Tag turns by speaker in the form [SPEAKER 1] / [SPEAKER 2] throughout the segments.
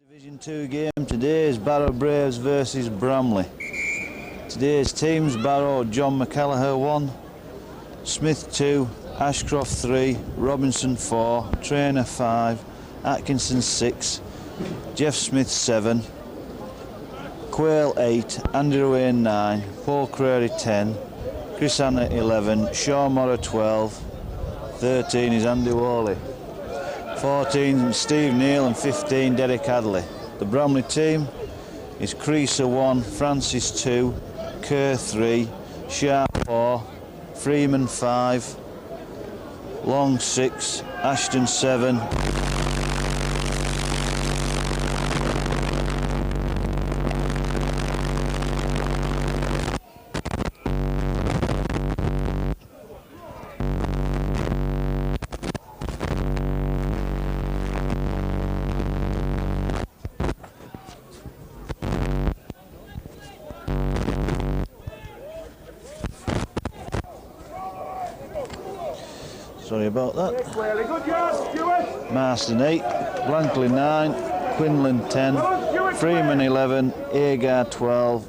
[SPEAKER 1] Division 2 game today is Barrow Braves versus Bramley. Today's teams: Barrow, John McCallagher 1, Smith 2, Ashcroft 3, Robinson 4, Trainer 5, Atkinson 6, Jeff Smith 7, Quayle 8, Andy Rowan 9, Paul Creary 10, Chris Anna 11, Sean Morrow 12, 13 is Andy Worley, 14 Steve Neal and 15 Derek Hadley. The Bramley team is Creaser 1, Francis 2, Kerr 3, Sharp 4, Freeman 5, Long 6, Ashton 7. Sorry about that. Marston 8, Blankley 9, Quinlan 10, Freeman 11, Agar 12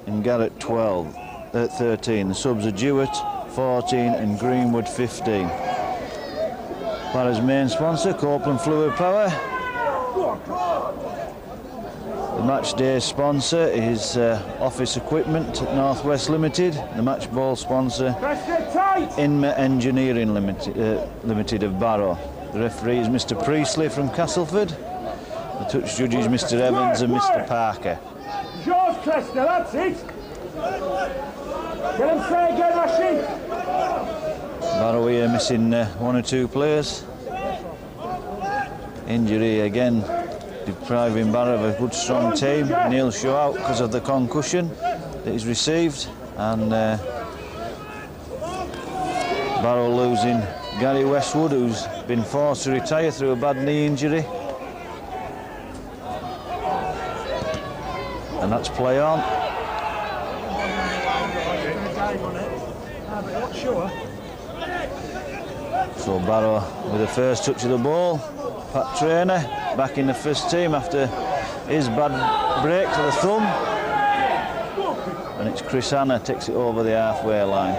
[SPEAKER 1] and Garrett 13. The subs are Jewett 14 and Greenwood 15. Barrow's main sponsor, Copeland Fluid Power. The match day sponsor is Office Equipment Northwest Limited. The match ball sponsor, Inma Engineering Limited of Barrow. The referee is Mr Priestley from Castleford. The touch judges Mr Evans and Mr Parker.
[SPEAKER 2] Yours, Cresta, that's it. Get him fair again, Ashton.
[SPEAKER 1] Barrow here missing 1 or 2 players. Injury again depriving Barrow of a good strong team. Neil Shaw out because of the concussion that he's received, and Barrow losing Gary Westwood, who's been forced to retire through a bad knee injury. And that's play on. So Barrow with the first touch of the ball. Pat Trainer back in the first team after his bad break to the thumb. And it's Chris Anna takes it over the halfway line.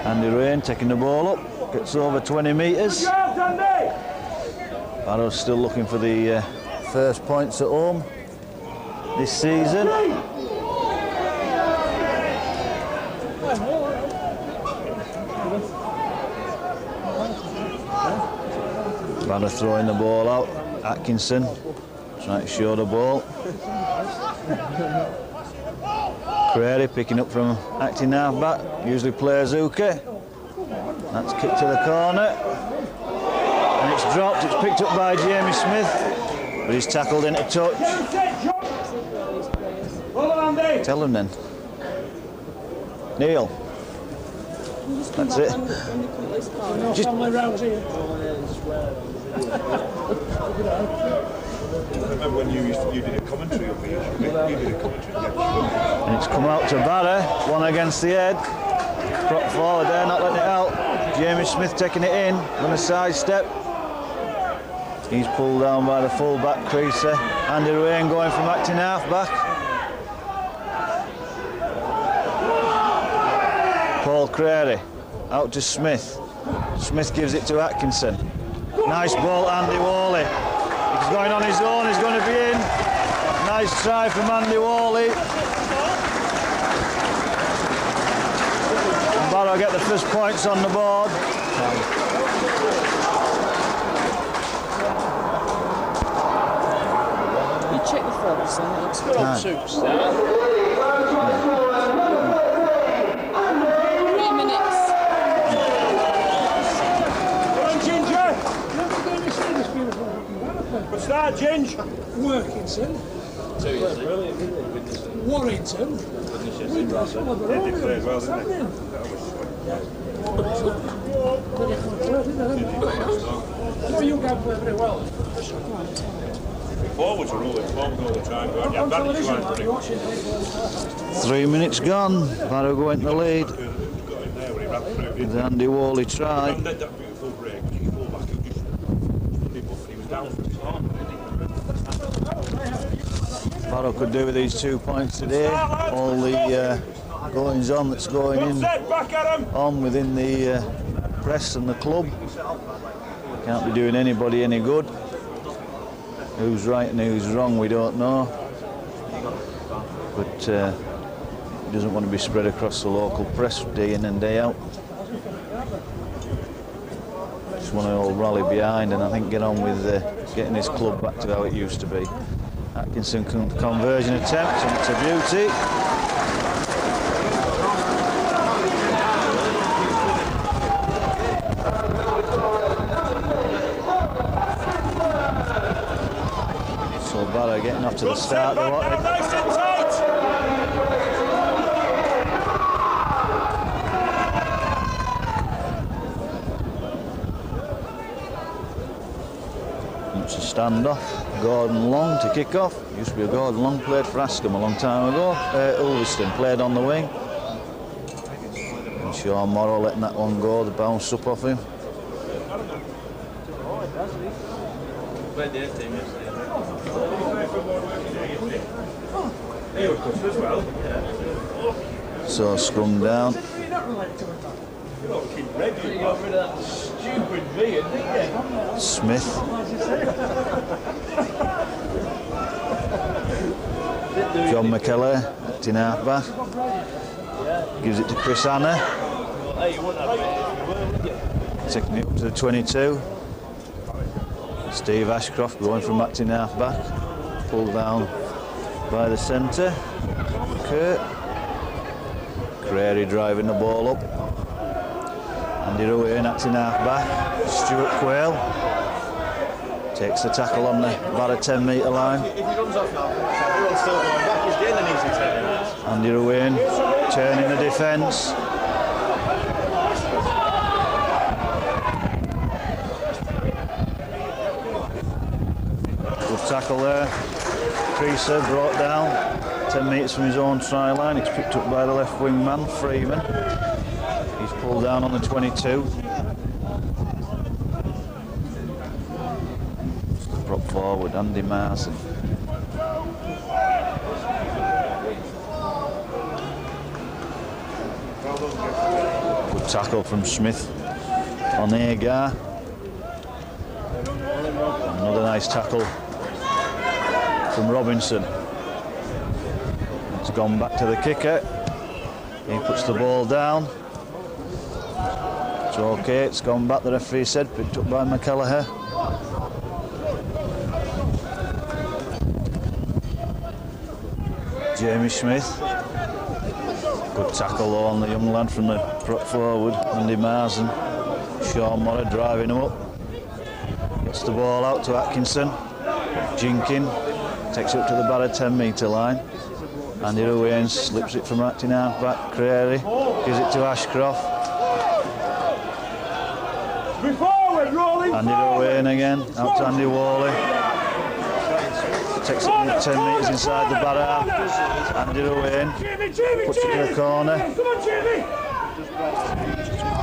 [SPEAKER 1] Andy Rain taking the ball up, gets over 20 metres. Barrow's still looking for the first points at home this season. Barrow throwing the ball out. Atkinson trying to show the ball. Creary picking up from acting half-back, usually plays hooker. That's kicked to the corner. And it's dropped, it's picked up by Jamie Smith, but he's tackled into touch. Tell him then. Neil. That's it. Just
[SPEAKER 3] I remember when you did a commentary of me.
[SPEAKER 1] And it's come out to Barrow, one against the head. Prop forward there, not letting it out. Jamie Smith taking it in, on a sidestep. He's pulled down by the full-back creaser. Andy Rain going from acting half-back. Paul Creary out to Smith. Smith gives it to Atkinson. Nice ball, Andy Worley. He's going on his own, he's going to be in. Nice try from Andy Worley. And Barrow get the first points on the board.
[SPEAKER 4] You check the fronts, and it's good old soups there. 3 minutes.
[SPEAKER 2] What's that, Ginge?
[SPEAKER 4] Workington. Warrington.
[SPEAKER 3] They did play as well, didn't they?
[SPEAKER 4] No, you guys play very well.
[SPEAKER 3] Forwards are all the time. Yeah, advantage you
[SPEAKER 1] 3 minutes gone. Barrow going to the lead. With Andy Worley try.
[SPEAKER 3] That beautiful break, you fall back.
[SPEAKER 1] Barrow could do with these 2 points today. All the goings on that's going on within the press and the club can't be doing anybody any good. Who's right and who's wrong, we don't know. But he doesn't want to be spread across the local press day in and day out. Just want to all rally behind and I think get on with getting this club back to how it used to be. Atkinson conversion attempt, and it's a beauty. So Barrow getting off to the start. It's a standoff. Gordon Long to kick off. Used to be a Gordon Long, played for Ashton a long time ago. Ulverston played on the wing. And Sean Morrow letting that one go, the bounce up off him. So scrum down. Smith. John McKellar, acting half-back. Gives it to Chris Anna. Taking it up to the 22. Steve Ashcroft going from acting half-back. Pulled down by the centre. Kurt. Crary driving the ball up. Andy away and acting half-back. Stuart Quayle takes the tackle on the about a 10-metre line.
[SPEAKER 5] If he runs off now, everyone's still going back. He's getting an easy 10 minutes.
[SPEAKER 1] Andy Ruane turning the defence. Good tackle there. Creaser brought down 10 metres from his own try line. It's picked up by the left wing man, Freeman. He's pulled down on the 22. Prop forward, Andy Marson. Good tackle from Smith on Agar. Another nice tackle from Robinson. It's gone back to the kicker. He puts the ball down. It's okay, it's gone back, the referee said, picked up by McKellar. Jamie Smith. Good tackle though on the young lad from the prop forward, Andy Marson. Sean Morrow driving him up. Gets the ball out to Atkinson. Jinkin takes it up to the Barrow 10-metre line. Andy Ruane slips it from acting half-back. Crary gives it to Ashcroft. Andy Ruane again, out to Andy Worley. Takes it 10 metres inside the Barrow. Andy Ruane puts it in the corner.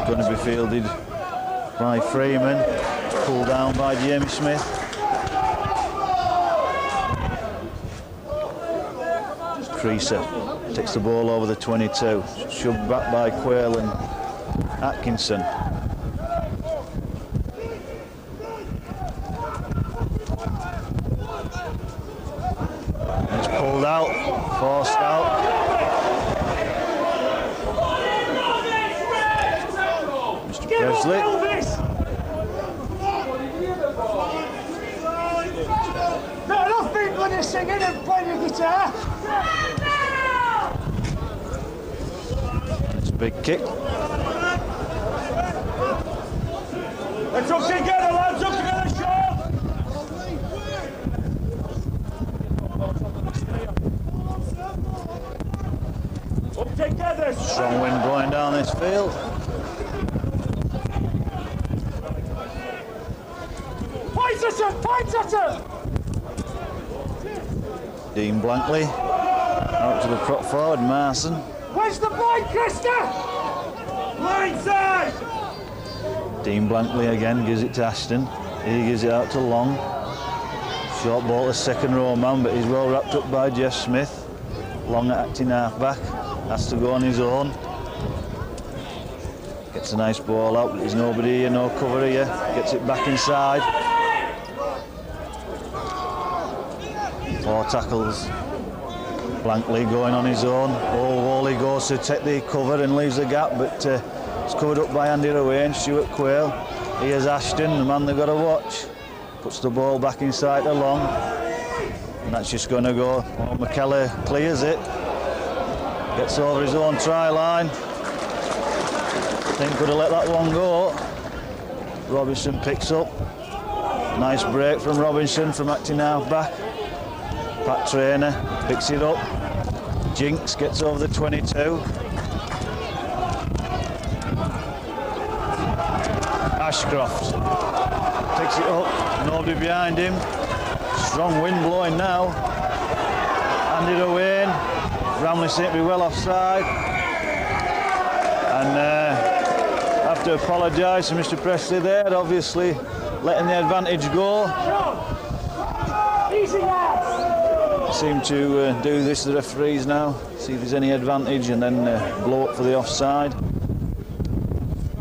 [SPEAKER 1] Going to be fielded by Freeman. Pulled down by Jamie Smith. Creaser takes the ball over the 22. Shoved back by Quayle and Atkinson. Pulled out, forced out. Mr. Presley.
[SPEAKER 2] Not enough people in here singing and playing the guitar.
[SPEAKER 1] It's a big kick.
[SPEAKER 2] Let's up together, lads, up together, Sean. Together.
[SPEAKER 1] Strong wind blowing down this field.
[SPEAKER 2] Points at him! Points at him!
[SPEAKER 1] Dean Blankley out to the prop forward, Marson.
[SPEAKER 2] Where's the blind, Krista? Blind side!
[SPEAKER 1] Dean Blankley again gives it to Ashton. He gives it out to Long. Short ball to second row man, but he's well wrapped up by Jeff Smith. Long acting half-back, has to go on his own. Gets a nice ball out, but there's nobody here, no cover here. Gets it back inside. 4 tackles. Blankly going on his own. Wally goes to take the cover and leaves the gap, but it's covered up by Andy Rowe and Stuart Quayle. Here's Ashton, the man they've got to watch. Puts the ball back inside to Long. And that's just going to go. Oh, McKellar clears it. Gets over his own try line. Think could have let that one go. Robinson picks up. Nice break from Robinson from acting half-back. Pat Trainer picks it up. Jinks gets over the 22. Ashcroft picks it up. Nobody behind him. Strong wind blowing now. Handed away. Bramley seemed to be well offside. And I have to apologise to Mr Presley there, obviously letting the advantage go. Seem to do this to the referees now, see if there's any advantage and then blow up for the offside.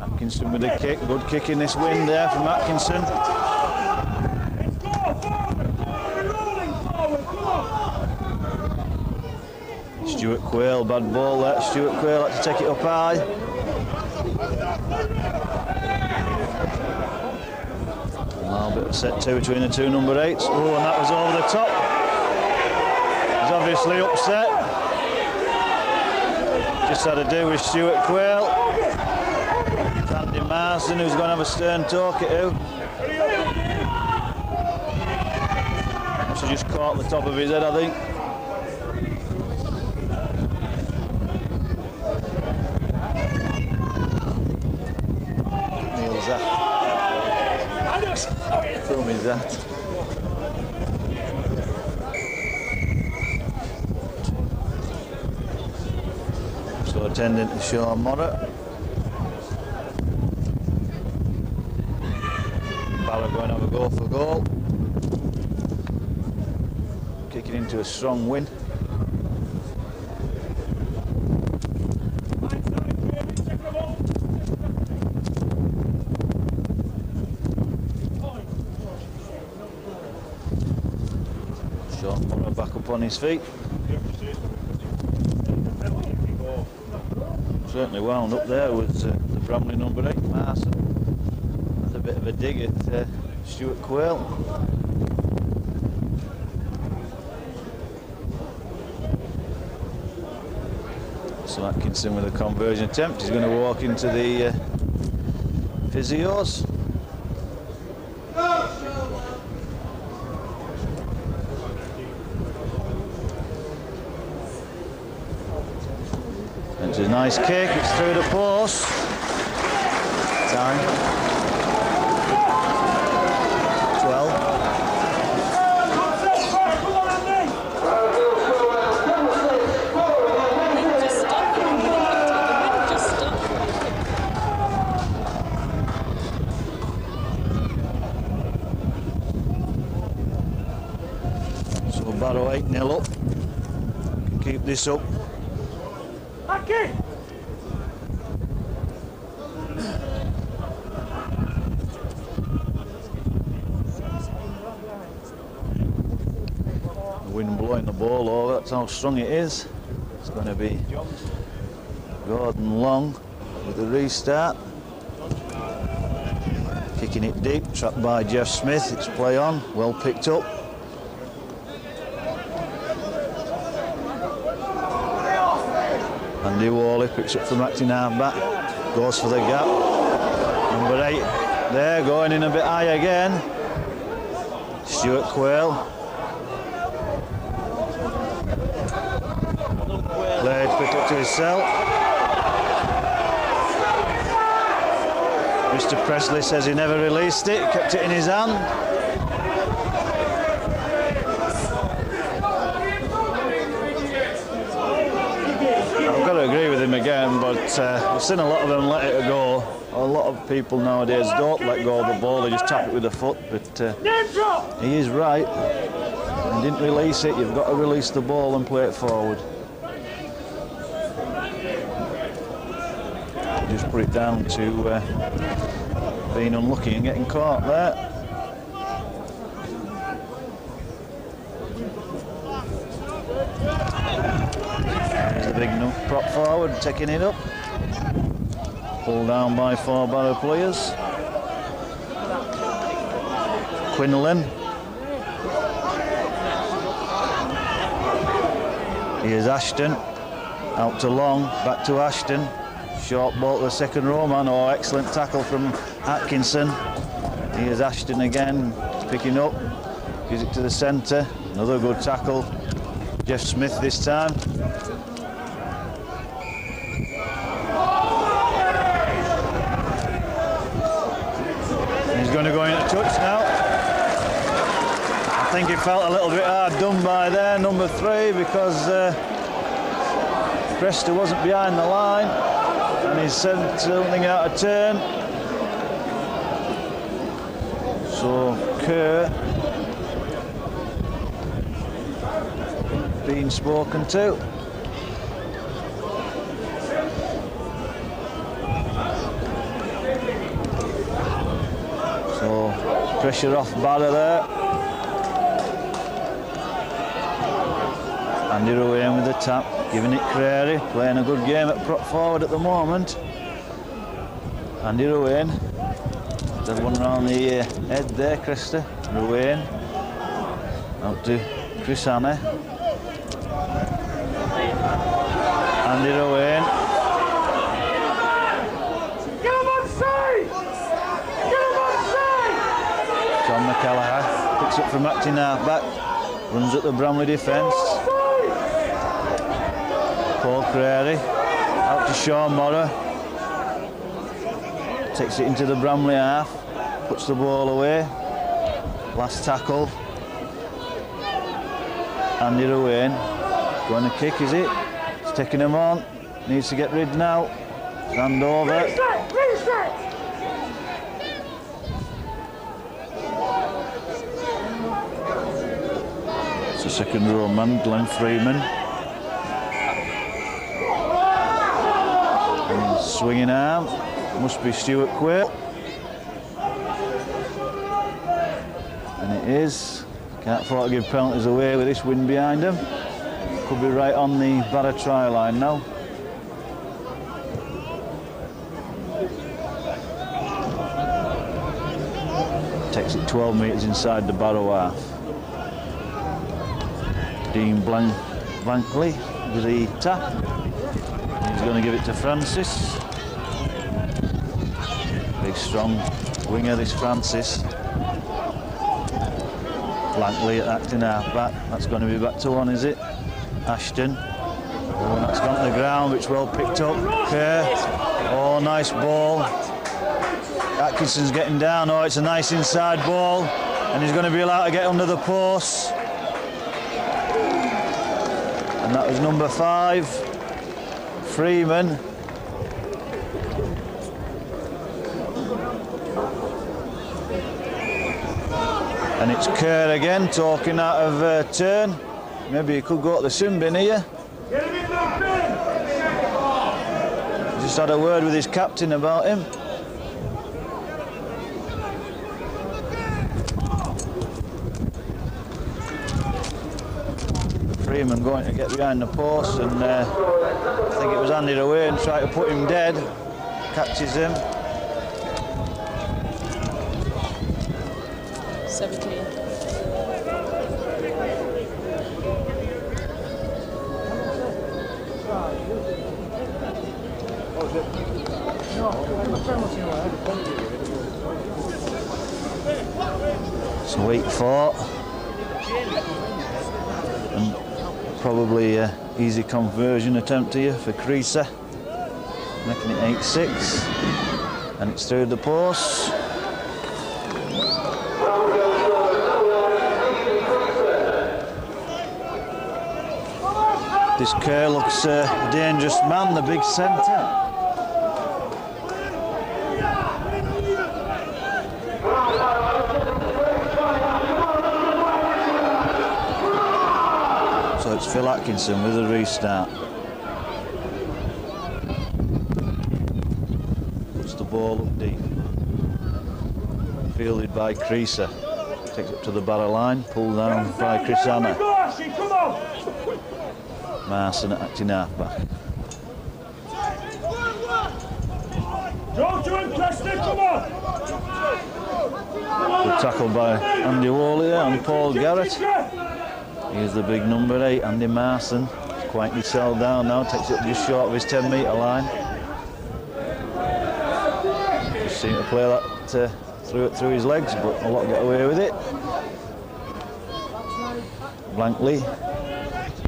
[SPEAKER 1] Atkinson with a kick, good kick in this wind there from Atkinson. Stuart Quayle, bad ball there. Stuart Quayle had to take it up high. A little bit of set two between the two number 8s. Oh, and that was over the top. He's obviously upset. Just had to do with Stuart Quayle. Andy Marsden, who's going to have a stern talk at him. Must have just caught the top of his head, I think. Film is that. So attending to Sean Morrett. Barrow going to have a go for goal. Kicking into a strong wind. Back up on his feet. Certainly wound up there was the Bramley number 8, Marson. That's a bit of a dig at Stuart Quayle. So Atkinson with a conversion attempt. He's going to walk into the physios. It's a nice kick, it's through the post. Time. 12. So Barrow 8-0 up. Keep this up. The wind blowing the ball over, that's how strong it is. It's going to be Gordon Long with the restart. Kicking it deep, trapped by Jeff Smith. It's play on, well picked up. Andy Worley picks up from acting half-back, goes for the gap. Number 8 there, going in a bit high again. Stuart Quayle. Played quick up to his cell. Mr Presley says he never released it, kept it in his hand. Agree with him again, but I've seen a lot of them let it go. A lot of people nowadays don't let go of the ball, they just tap it with the foot, but he is right. and didn't release it. You've got to release the ball and play it forward. Just put it down to being unlucky and getting caught there. There's a big prop forward, taking it up. Pulled down by 4 Barrow players. Quinlan. Here's Ashton. Out to Long, back to Ashton. Short ball to the second row man. Oh, excellent tackle from Atkinson. Here's Ashton again, picking up. Gives it to the centre. Another good tackle. Jeff Smith this time. He's going to go into touch now. I think he felt a little bit hard done by there, number 3, because Cresta wasn't behind the line and he sent something out of turn. So Kerr being spoken to. So pressure off Barrow there. Andy Ruane with the tap, giving it Crary, playing a good game at prop forward at the moment. Andy Ruane, there's one around the head there, Cresta. Ruane, out to Chris Hanna. Andy Ruane.
[SPEAKER 2] Get him on side! Get him on side!
[SPEAKER 1] John McKellar picks up from acting half-back, runs at the Bramley defence. Paul Crary, out to Sean Morrow. Takes it into the Bramley half, puts the ball away. Last tackle. Andy Ruane, going to kick, is it? It's taking him on, needs to get rid now. Stand over.
[SPEAKER 2] Reset! Reset!
[SPEAKER 1] It's the second row man, Glenn Freeman. And swinging arm, must be Stuart Quayle. And it is. Can't afford to give penalties away with this wind behind him. Could be right on the Barrow try line now. Takes it 12 metres inside the Barrow half. Dean Blankley with the tap. He's going to give it to Francis. Big strong winger this Francis. Blankley at acting half-back. That's going to be back to 1, is it? Ashton. Oh, that's gone to the ground, which well picked up. Kerr. Oh, nice ball. Atkinson's getting down. Oh, it's a nice inside ball. And he's going to be allowed to get under the post. And that was number 5, Freeman. And it's Kerr again, talking out of turn. Maybe he could go to the sin bin here.
[SPEAKER 2] Get him in the bin!
[SPEAKER 1] Just had a word with his captain about him. Freeman going to get behind the post, and I think it was handed away and tried to put him dead. Catches him.
[SPEAKER 6] 17.
[SPEAKER 1] So week 4. And probably an easy conversion attempt here for Creaser. Making it 8-6. And it's through the post. This Kerr looks a dangerous man, the big centre. So it's Phil Atkinson with a restart. Puts the ball up deep. Fielded by Creaser. Takes it to the Barrow line, pulled down by Chris Anna. Marson acting half-back. Good tackle by Andy Worley and Paul Garrett. Here's the big number 8, Andy Marson. Quietly settled down now, takes it just short of his 10-metre line. Just seemed to play that through his legs, but a lot get away with it. Blankly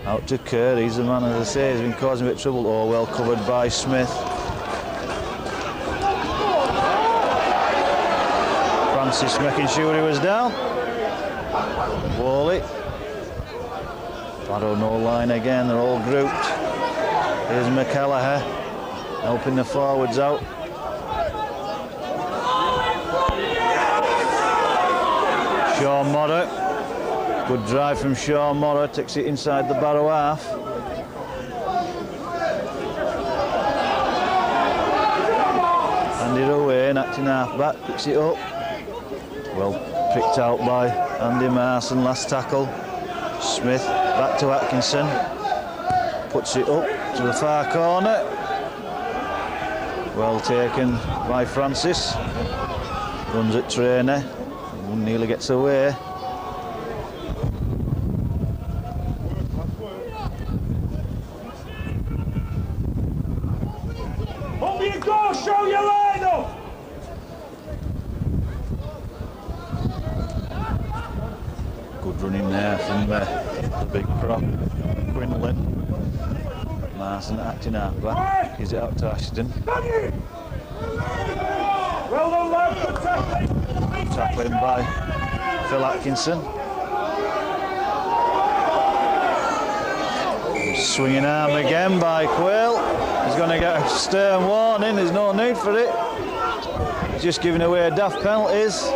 [SPEAKER 1] out to Kerr. He's the man, as I say, he's been causing a bit of trouble. Oh, well covered by Smith. Francis making sure he was down. Worley. Barrow no line again, they're all grouped. Here's McKelleher helping the forwards out. Sean Morrow, good drive from Sean Morrow, takes it inside the Barrow half. Handed away, and acting half-back, picks it up. Well picked out by Andy Marson, last tackle. Smith, back to Atkinson, puts it up to the far corner. Well taken by Francis, runs at Trainer. Nearly gets away.
[SPEAKER 2] Up you go, show your line up.
[SPEAKER 1] Good running there from the big prop, Quinlan. Marson acting half-back. Gives it out to Ashton.
[SPEAKER 2] Well done, lad. Good tackling.
[SPEAKER 1] Tackling by Phil Atkinson. Swinging arm again by Quayle. He's going to get a stern warning, there's no need for it. He's just giving away daft penalties.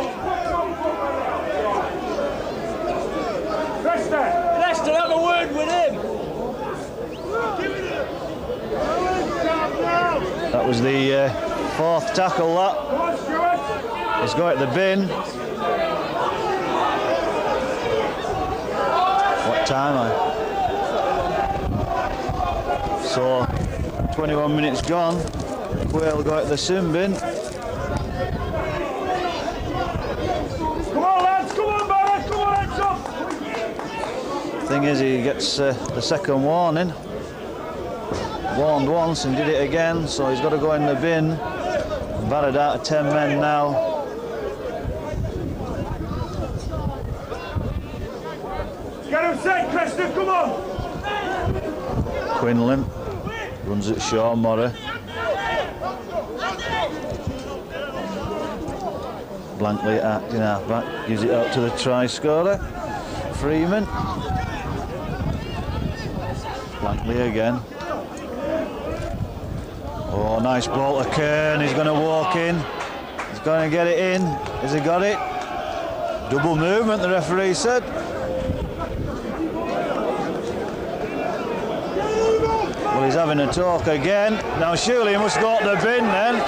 [SPEAKER 2] Lester, have a word with him.
[SPEAKER 1] That was the fourth tackle, that. He's got at the bin. What time? So 21 minutes gone. Quayle got at the sin bin.
[SPEAKER 2] Come on, lads, come on, Barrow, come on, heads up.
[SPEAKER 1] Thing is, he gets the second warning. Warned once and did it again, so he's got to go in the bin. Barrowed out of 10 men now.
[SPEAKER 2] Get him set, Cresta, come on!
[SPEAKER 1] Quinlan runs at Sean Morrow. Blankly acting half-back, gives it out to the try scorer, Freeman. Blankly again. Oh, nice ball to Kern, he's going to walk in. He's going to get it in. Has he got it? Double movement, the referee said. Well, he's having a talk again. Now surely he must go up the bin then.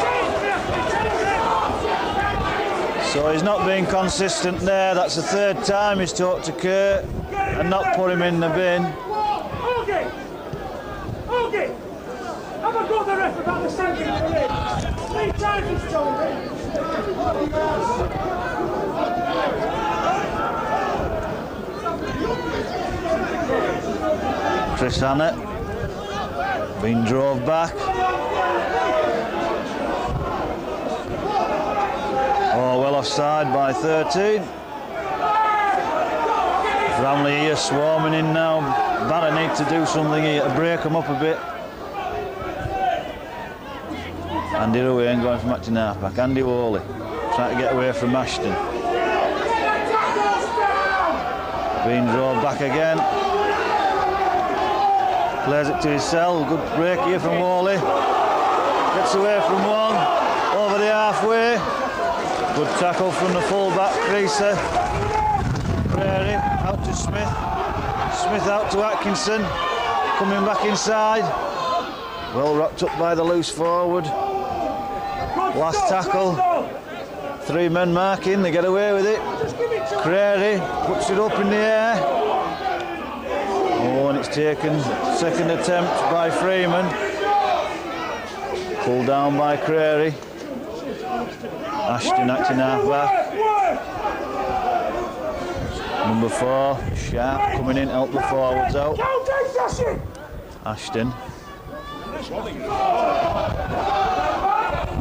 [SPEAKER 1] So he's not being consistent there. That's the third time he's talked to Kurt and not put him in the bin.
[SPEAKER 2] Okay. Okay. Have a go at the ref about the second 3 times he's told me.
[SPEAKER 1] Chris Hannett being drove back. Oh, well offside by 13. Bramley here swarming in now. Barrow need to do something here to break them up a bit. Andy away and going from acting half-back. Andy Worley trying to get away from Ashton. Being drove back again. Plays it to his cell. Good break here from Worley. Gets away from one. Over the halfway. Good tackle from the full-back creaser. Prairie out to Smith. Smith out to Atkinson, coming back inside. Well wrapped up by the loose forward. Last tackle. 3 men marking, they get away with it. Crary puts it up in the air. Oh, and it's taken. Second attempt by Freeman. Pulled down by Crary. Ashton acting half back. Number 4, Sharp coming in, help the forwards out. Ashton.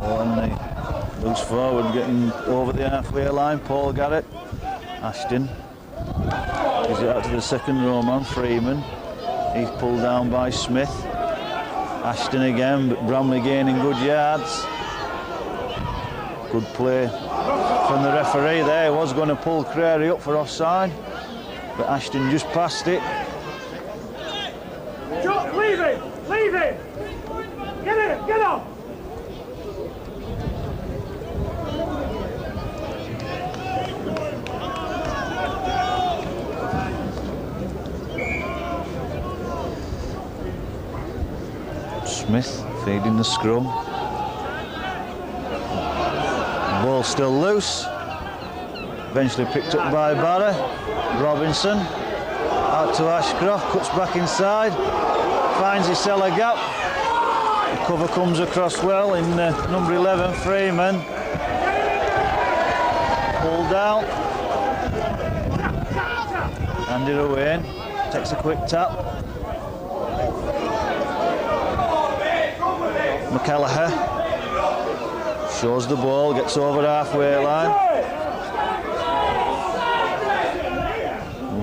[SPEAKER 1] Oh, and the loose forward getting over the halfway line, Paul Garrett. Ashton gives it out to the second row man, Freeman. He's pulled down by Smith. Ashton again, but Bramley gaining good yards. Good play from the referee there. He was going to pull Crary up for offside, but Ashton just passed it.
[SPEAKER 2] Leave it! Leave it! Get it! Get on!
[SPEAKER 1] Smith feeding the scrum. Ball still loose. Eventually picked up by Barrow. Robinson out to Ashcroft, cuts back inside, finds his cellar gap. The cover comes across well in number 11, Freeman. Pulled down. Handed away. Takes a quick tap. McKelleher shows the ball, gets over the halfway line.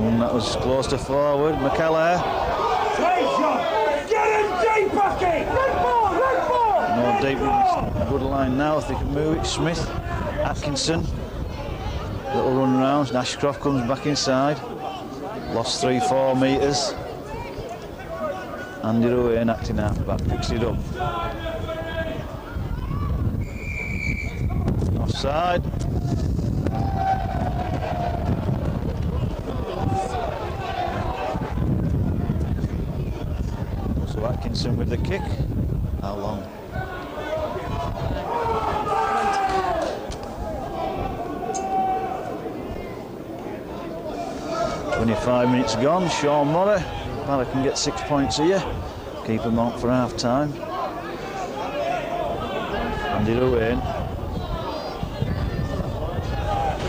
[SPEAKER 1] And that was close to forward. McKelleher.
[SPEAKER 2] Get him deep, Bucky! Red ball! Red ball!
[SPEAKER 1] No deep, good line now if they can move it. Smith, Atkinson, little run round. Ashcroft comes back inside. Lost 3-4 metres. Handed away and acting half back, picks it up. Offside. So Atkinson with the kick. How long? "25 minutes gone." Sean Murray. Barrow can get 6 points here. Keep them on for half time. Handed away.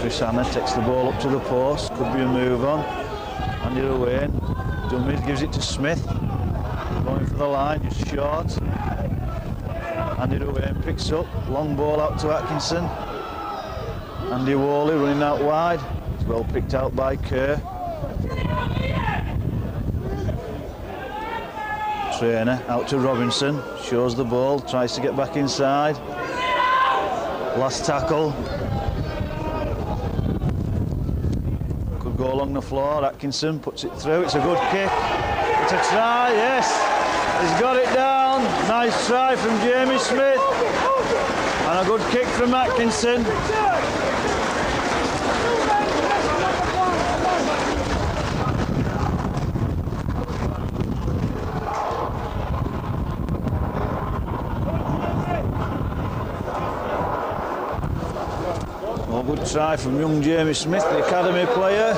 [SPEAKER 1] Chris Hanna takes the ball up to the post. Could be a move on. Handed away. Dummies gives it to Smith. Going for the line, just short. Handed away and picks up. Long ball out to Atkinson. Andy Worley running out wide. It's well picked out by Kerr. Trainer out to Robinson, shows the ball, tries to get back inside. Last tackle. Could go along the floor. Atkinson puts it through. It's a good kick. It's a try, yes. He's got it down. Nice try from Jamie Smith. And a good kick from Atkinson. Good try from young Jamie Smith, the academy player.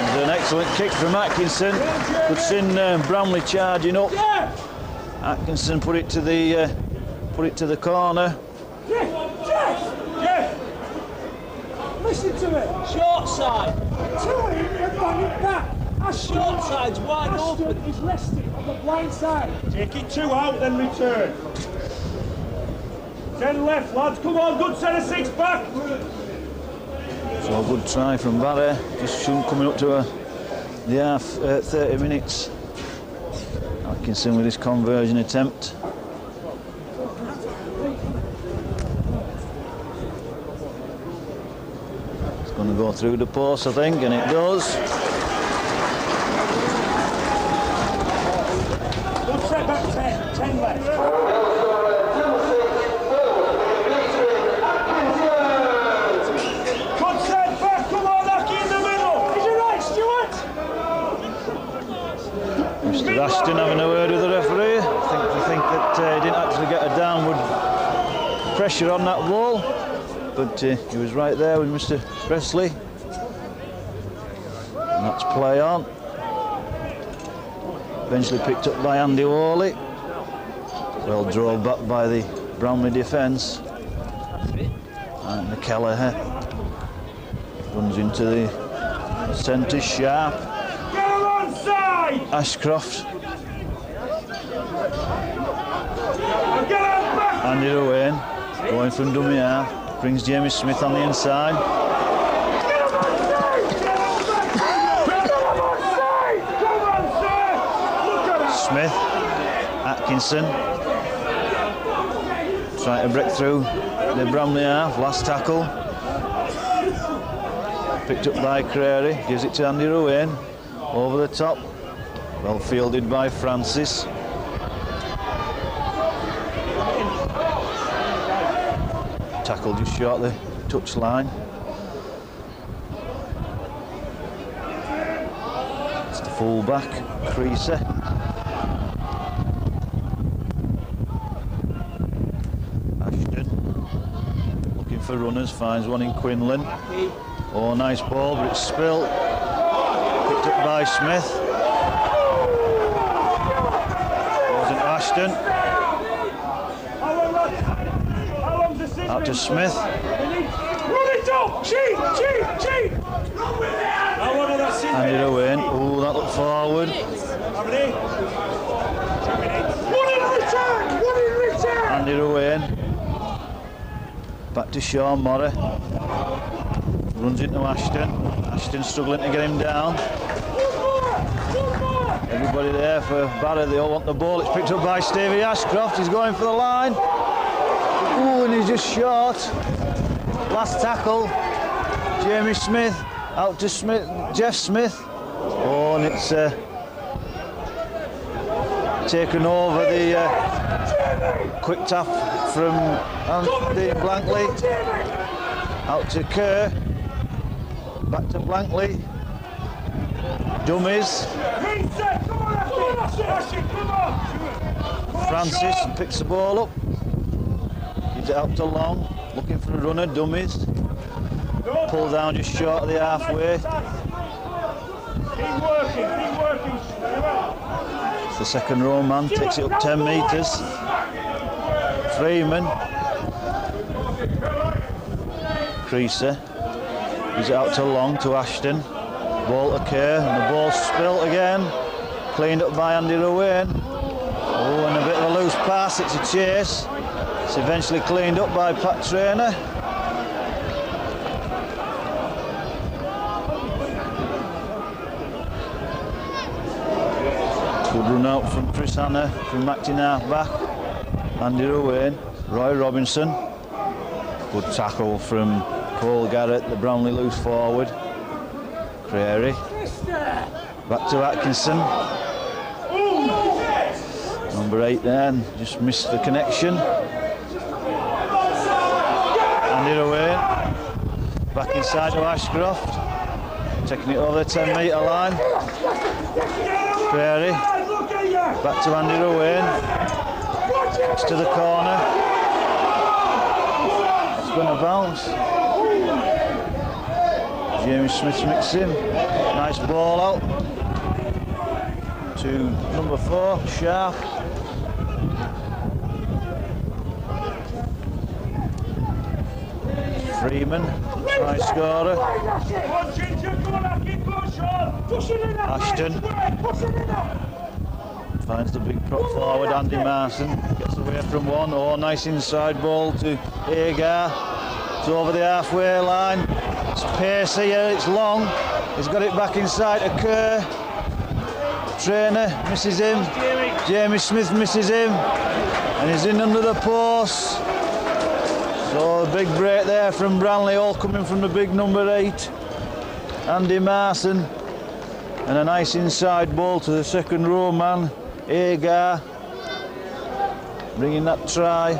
[SPEAKER 1] And an excellent kick from Atkinson. Good seen Bramley charging up. Atkinson put it to the corner.
[SPEAKER 2] Listen to it.
[SPEAKER 4] Short side.
[SPEAKER 2] To him and bang it back.
[SPEAKER 4] Short side's wide
[SPEAKER 2] Ashton
[SPEAKER 4] open.
[SPEAKER 2] is resting on the blind side.
[SPEAKER 3] Take it 2 out, then return. 10 left, lads. Come on, good set of 6 back.
[SPEAKER 1] So a good try from Barrow. Just soon coming up to the half 30 minutes. Atkinson with his conversion attempt. It's going to go through the post, I think, and it does.
[SPEAKER 2] Set back 10 left.
[SPEAKER 1] Ashton having a word with the referee. I think that he didn't actually get a downward pressure on that ball, but he was right there with Mr. Presley. And that's play on. Eventually picked up by Andy Worley. Well drove back by the Bramley defence. And McKellar runs into the centre sharp. Ashcroft. Andy Owen going from dummy half. Brings Jamie Smith on the inside. Smith, Atkinson, trying to break through the Bramley half, last tackle. Picked up by Crary, gives it to Andy Ruane, over the top. Well fielded by Francis. Tackle just short the touch line. It's the full back, Creaser. For runners, finds one in Quinlan. Oh, nice ball, but it's spilt. Picked up by Smith. Goes into Ashton. Out to Smith.
[SPEAKER 2] Run it up! Cheat!
[SPEAKER 1] Hand it away. Oh, that looked forward. Hand it away. Back to Sean Morris. Runs into Ashton. Ashton struggling to get him down. Everybody there for Barrow. They all want the ball. It's picked up by Stevie Ashcroft. He's going for the line. Ooh, and he's just short. Last tackle. Jamie Smith. Out to Smith. Jeff Smith. Oh, and it's taken over the quick tap from Andy Blankley. Out to Kerr. Back to Blankley. Dummies. Francis picks the ball up. Gives it out to Long. Looking for a runner. Dummies. Pull down just short of the halfway.
[SPEAKER 3] Keep working.
[SPEAKER 1] It's the second row man. Takes it up 10 metres. Freeman. Creaser. Gives it out to Long, to Ashton. Ball to Kerr, and the ball spilt again. Cleaned up by Andy Ruane. Oh, and a bit of a loose pass, it's a chase. It's eventually cleaned up by Pat Traynor. Good run out from Chris Hanna, from acting half back. Andy Ruane, Roy Robinson. Good tackle from Paul Garrett, the Bramley loose forward. Crary. Back to Atkinson. Number 8 then, just missed the connection. Andy Ruane. Back inside to Ashcroft. Taking it over the 10-metre line. Crary. Back to Andy Ruane. It's to the corner. It's going to bounce. James Smith mixed in. Nice ball out to number 4, Sharp. Freeman, try scorer. Ashton finds the big prop forward, Andy Marson. Gets away from one. Oh, nice inside ball to Agar. It's over the halfway line. It's pacey here, it's long. He's got it back inside to Kerr. Traynor misses him. Jamie Smith misses him. And he's in under the post. So a big break there from Bramley, all coming from the big number 8. Andy Marson. And a nice inside ball to the second row man, Agar. Bringing that try.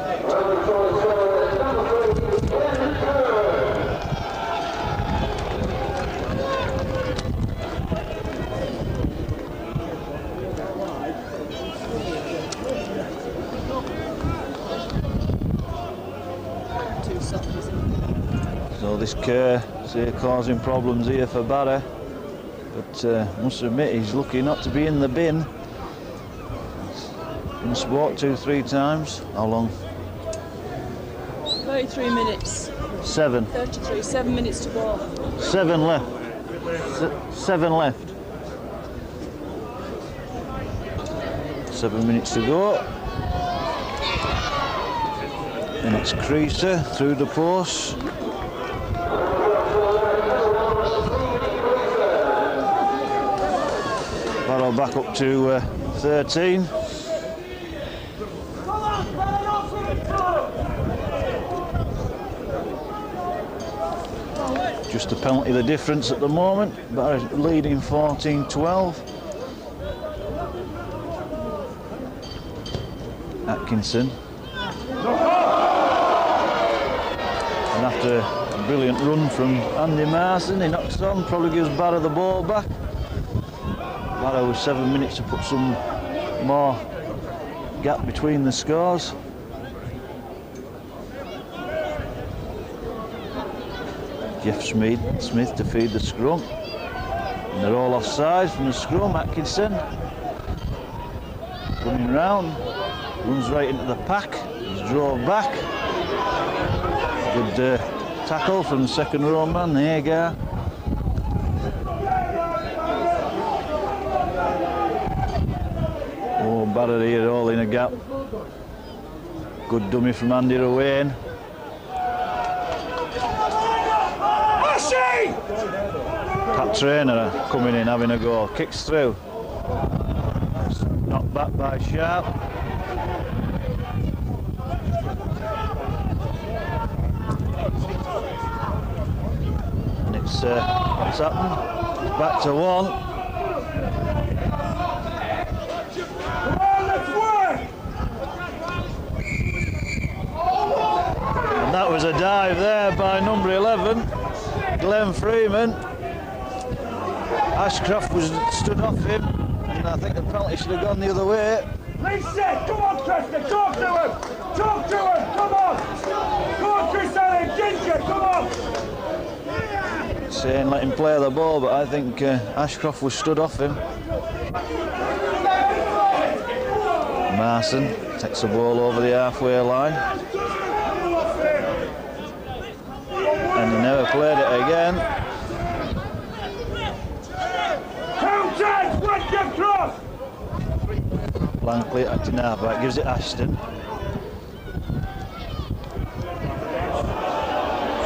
[SPEAKER 1] this Kerr causing problems here for Barrow, but must admit he's lucky not to be in the bin. Been sport 2-3 times. How long?
[SPEAKER 6] 33 minutes.
[SPEAKER 1] 7.
[SPEAKER 6] 33, 7 minutes to go.
[SPEAKER 1] 7 left. 7 left. 7 minutes to go. And it's Creaser through the post. Barrow back up to 13. Just a penalty the difference at the moment. Barrow leading 14-12. Atkinson. And after a brilliant run from Andy Marson, he knocks on, probably gives Barrow the ball back. Barrow with 7 minutes to put some more gap between the scores. Jeff Smith to feed the scrum. And they're all offside from the scrum. Atkinson coming round, runs right into the pack. He's drove back. Good tackle from the second row man, Hagar. Oh, Barrow here all in a gap. Good dummy from Andy Rowan. Pat Trainer coming in, having a go. Kicks through. Knocked back by Sharp. And it's what's happened? It's back to 1. And that was a dive there by number 11, Glenn Freeman. Ashcroft was stood off him, and I think the penalty should have gone the other way.
[SPEAKER 2] Lisa, come on, Preston, talk to him! Talk to him, come on! Come on, Chris Allen, Ginger, come on!
[SPEAKER 1] Saying let him play the ball, but I think Ashcroft was stood off him. Marson takes the ball over the halfway line. And he never played it again. Blankley acting halfback, gives it Ashton.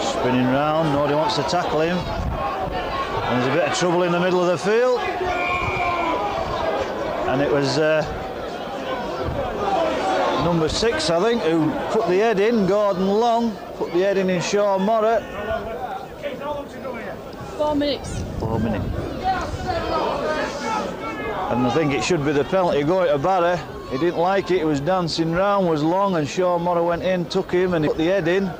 [SPEAKER 1] Spinning round, nobody wants to tackle him. And there's a bit of trouble in the middle of the field. And it was number 6, I think, who put the head in, Gordon Long, put the head in Sean Morrett.
[SPEAKER 6] 4 minutes.
[SPEAKER 1] 4 minutes. And I think it should be the penalty going to Barrow. He didn't like it, he was dancing round, was long, and Sean Morrow went in, took him, and he put the head in.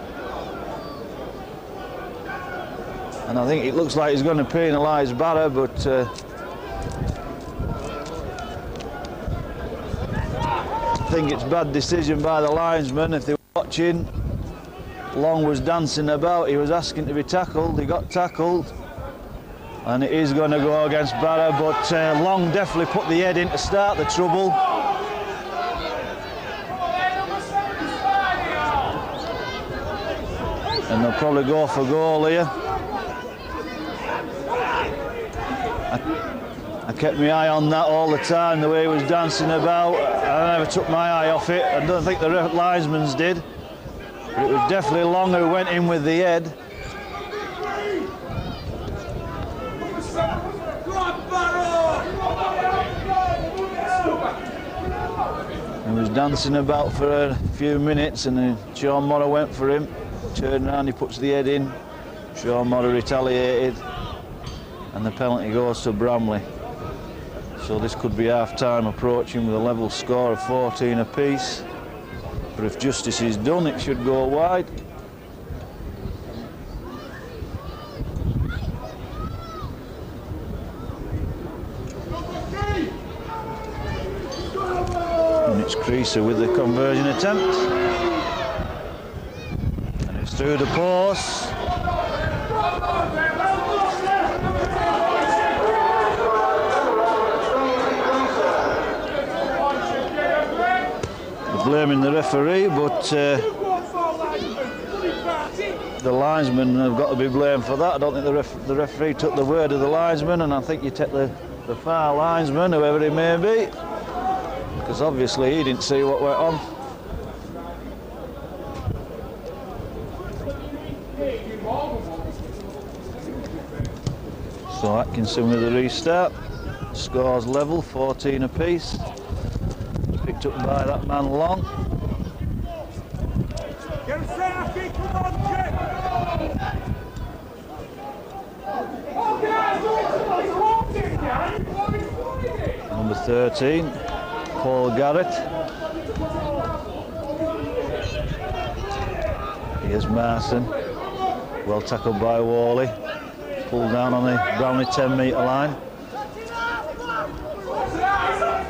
[SPEAKER 1] And I think it looks like he's going to penalise Barrow, but I think it's a bad decision by the linesman. If they were watching, Long was dancing about, he was asking to be tackled, he got tackled. And it is going to go against Barrow, but Long definitely put the head in to start the trouble. And they'll probably go for goal here. I kept my eye on that all the time, the way he was dancing about. I never took my eye off it. I don't think the linesman's did. But it was definitely Long who went in with the head. He was dancing about for a few minutes, and then Sean Morrow went for him. Turned around, he puts the head in. Sean Morrow retaliated, and the penalty goes to Bramley. So this could be half-time approaching with a level score of 14 apiece. But if justice is done, it should go wide. And it's Creaser with the conversion attempt. And it's through the post. blaming the referee, but the linesman have got to be blamed for that. I don't think the referee took the word of the linesman, and I think you take the far linesman, whoever he may be, because obviously he didn't see what went on. So Atkinson with the restart. Scores level, 14 apiece. Picked up by that man Long.
[SPEAKER 2] Get him straight, Ashton, come on, Jim!
[SPEAKER 1] Number 13, Paul Garrett. Here's Marson. Well tackled by Worley. Pulled down on the Bramley 10-metre line.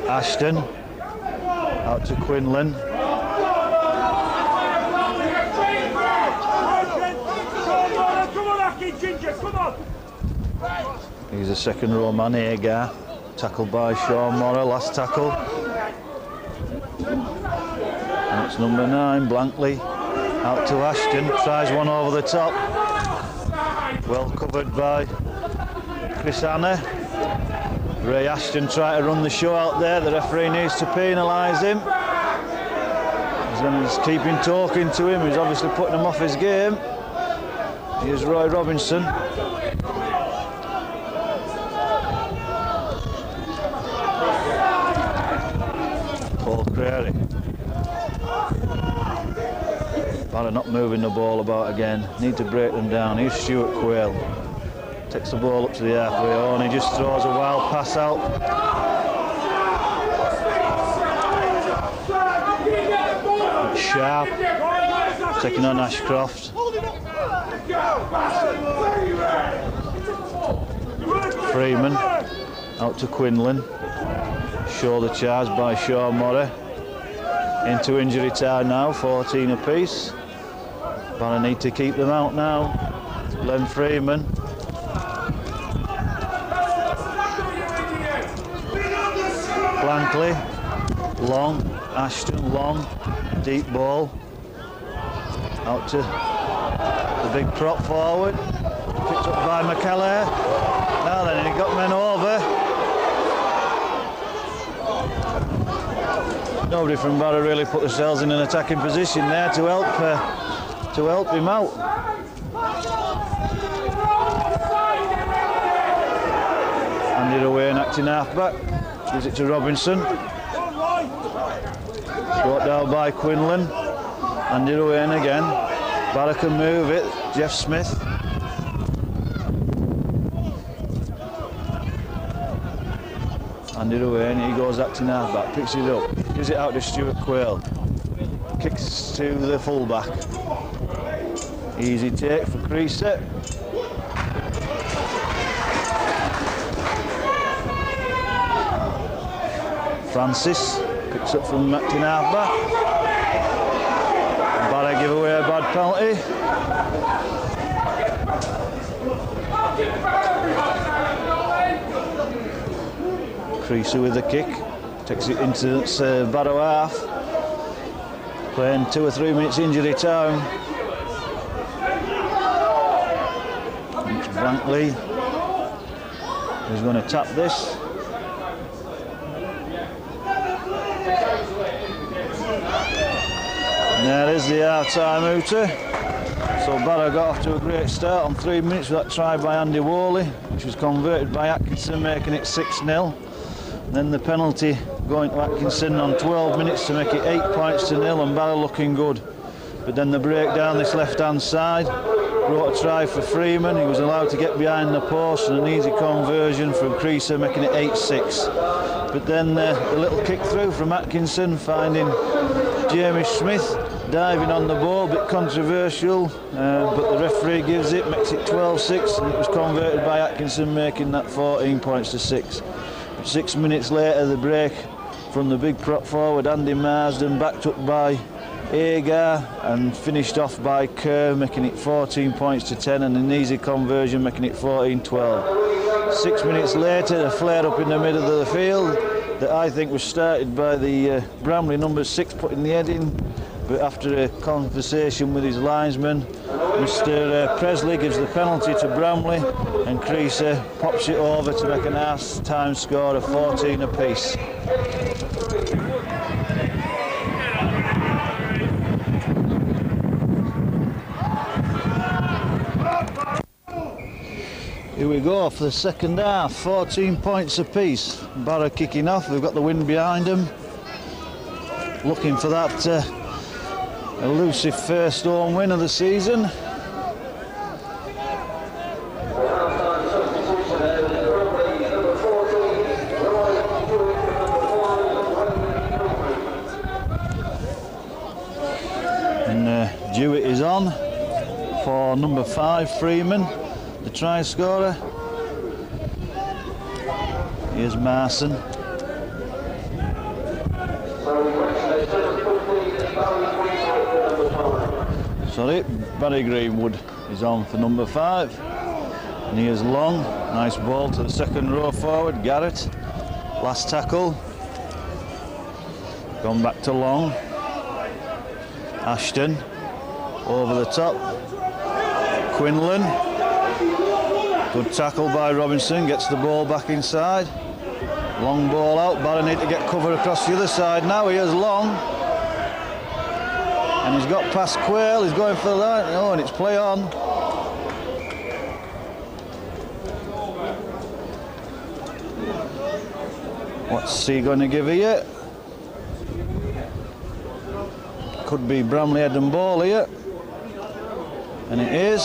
[SPEAKER 1] Ashton. Out to Quinlan. He's a second row man, Agar. Tackled by Sean Morrow, last tackle. And it's number 9, Blankley. Out to Ashton, tries one over the top. Well covered by Chris Anna. Ray Ashton tried to run the show out there. The referee needs to penalise him. He's keeping talking to him. He's obviously putting him off his game. Here's Roy Robinson. Paul Crary. Barrow not moving the ball about again. Need to break them down. Here's Stuart Quayle. Takes the ball up to the halfway line. He just throws a wild pass out. Sharp taking on Ashcroft. Freeman out to Quinlan. Shoulder charge by Sean Morrow. Into injury time now, 14 apiece. Barrow need to keep them out now. Len Freeman. Blankley. Long. Ashton. Long. Deep ball. Out to the big prop forward. Picked up by McKellar. Now then, he got men over. Nobody from Barrow really put themselves in an attacking position there to help him out. Handed away and acting half-back. Gives it to Robinson. Brought down by Quinlan. Handed away and again. Barrow can move it. Jeff Smith. Handed away and he goes acting half-back. Picks it up. Gives it out to Stuart Quayle. Kicks to the full-back. Easy take for Creasy. Francis picks up from acting half-back. Barrow give away a bad penalty. Creasy with the kick. Takes it into Barrow half. Playing 2 or 3 minutes injury time. It's Blankley. He's going to tap this. And there is the half-time hooter. So Barrow got off to a great start on 3 minutes with that try by Andy Worley, which was converted by Atkinson, making it 6-0. Then the penalty going to Atkinson on 12 minutes to make it 8 points to 0, and Barrow looking good. But then the break down this left-hand side brought a try for Freeman. He was allowed to get behind the post, and an easy conversion from Creasy, making it 8-6. But then the little kick through from Atkinson, finding Jamie Smith diving on the ball, a bit controversial, but the referee gives it, makes it 12-6, and it was converted by Atkinson, making that 14 points to 6. 6 minutes later, the break from the big prop forward Andy Marsden, backed up by Agar and finished off by Kerr, making it 14 points to 10, and an easy conversion, making it 14-12. 6 minutes later, a flare up in the middle of the field. that I think was started by the Bramley number 6 putting the head in, but after a conversation with his linesman, Mr. Presley gives the penalty to Bramley, and Creaser pops it over to make an half-time score of 14 apiece. Here we go for the second half, 14 points apiece. Barrow kicking off, we've got the wind behind them. Looking for that elusive first home win of the season. And Jewett is on for number 5, Freeman, the try scorer. Here's Marson. Sorry, Barry Greenwood is on for number 5. And here's Long. Nice ball to the second row forward, Garrett. Last tackle. Gone back to Long. Ashton. Over the top. Quinlan. Good tackle by Robinson, gets the ball back inside. Long ball out, Barrow need to get cover across the other side now. Here's Long. And he's got past Quayle, he's going for that. Oh, and it's play on. What's he going to give here? Could be Bramley head and ball here. And it is.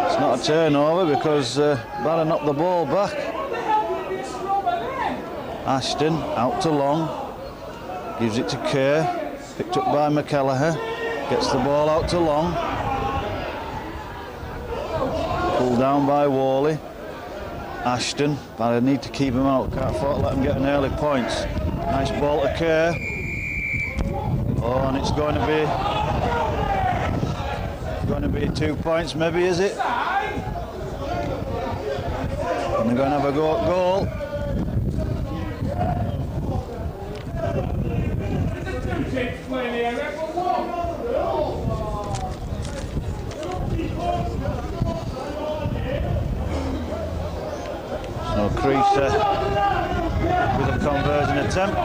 [SPEAKER 1] It's not a turnover because Barrow knocked the ball back. Ashton out to Long. Gives it to Kerr, picked up by McKelleher, gets the ball out to Long. Pulled down by Worley. Ashton, but I need to keep him out, can't afford to let him get an early points. Nice ball to Kerr. Oh, and it's going to be 2 points maybe, is it? And they're going to have a go at goal. So Creaser with a conversion attempt.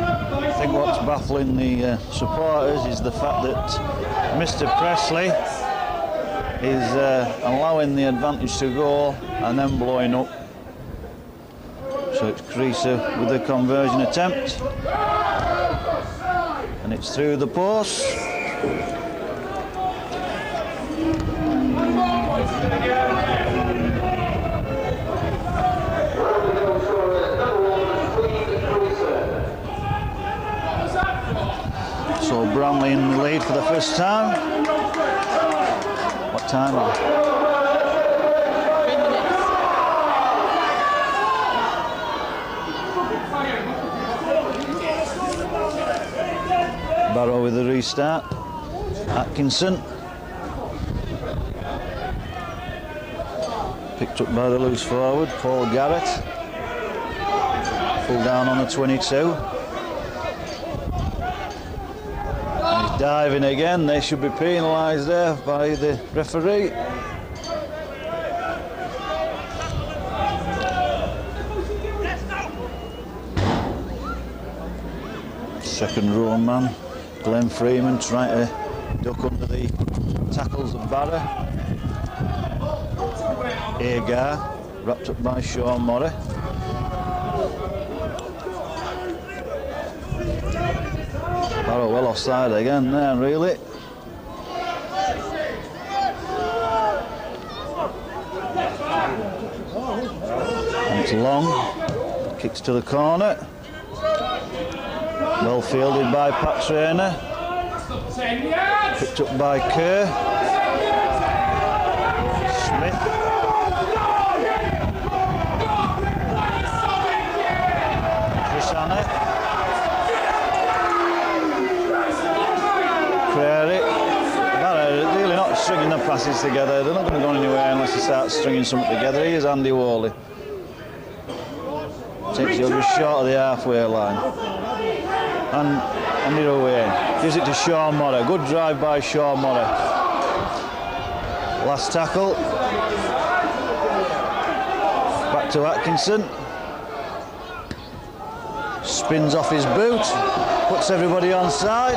[SPEAKER 1] I think what's baffling the supporters is the fact that Mr. Presley is allowing the advantage to go and then blowing up. So it's Creaser with the conversion attempt. And it's through the post. So Bramley in the lead for the first time. What time is it?
[SPEAKER 6] 3 minutes.
[SPEAKER 1] Barrow with the restart. Atkinson. Picked up by the loose forward, Paul Garrett. Pulled down on the 22. And he's diving again. They should be penalised there by the referee. Second row man, Glenn Freeman, trying to duck under the tackles of Barrow. Agar, wrapped up by Sean Murray. Barrow well offside again there, really. And it's Long, kicks to the corner. Well fielded by Pat Traynor. Picked up by Kerr. Smith. Chris Anna. passes together. They're not going to go anywhere unless they start stringing something together. Here's Andy Worley. Takes it over short of the halfway line. And Andy away. Gives it to Sean Morra. Good drive by Sean Morra. Last tackle. Back to Atkinson. Spins off his boot. Puts everybody on side.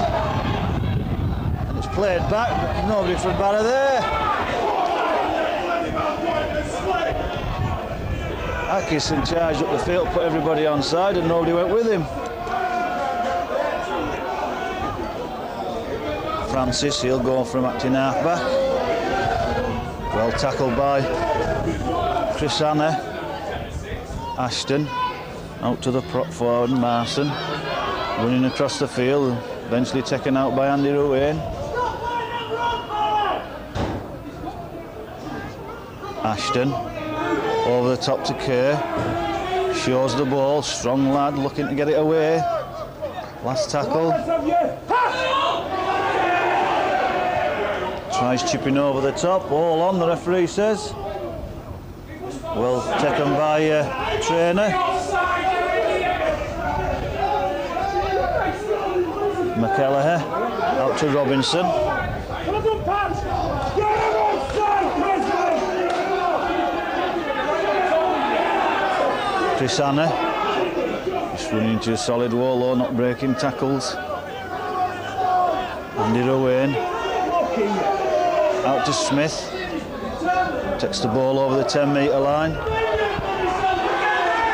[SPEAKER 1] And it's played back. Nobody from Barrow there. Atkinson charged up the field, put everybody on side, and nobody went with him. Francis, he'll go from acting halfback. Well tackled by Chris Anner. Ashton out to the prop forward, Marson running across the field, eventually taken out by Andy Ruane. Ashton over the top to Kerr, shows the ball, strong lad looking to get it away. Last tackle. Tries chipping over the top, all on, the referee says. Well taken by Trainer. McKelleher out to Robinson. Chris Anner just running into a solid wall though, not breaking tackles. Andy Ruane out to Smith. Takes the ball over the 10-metre line.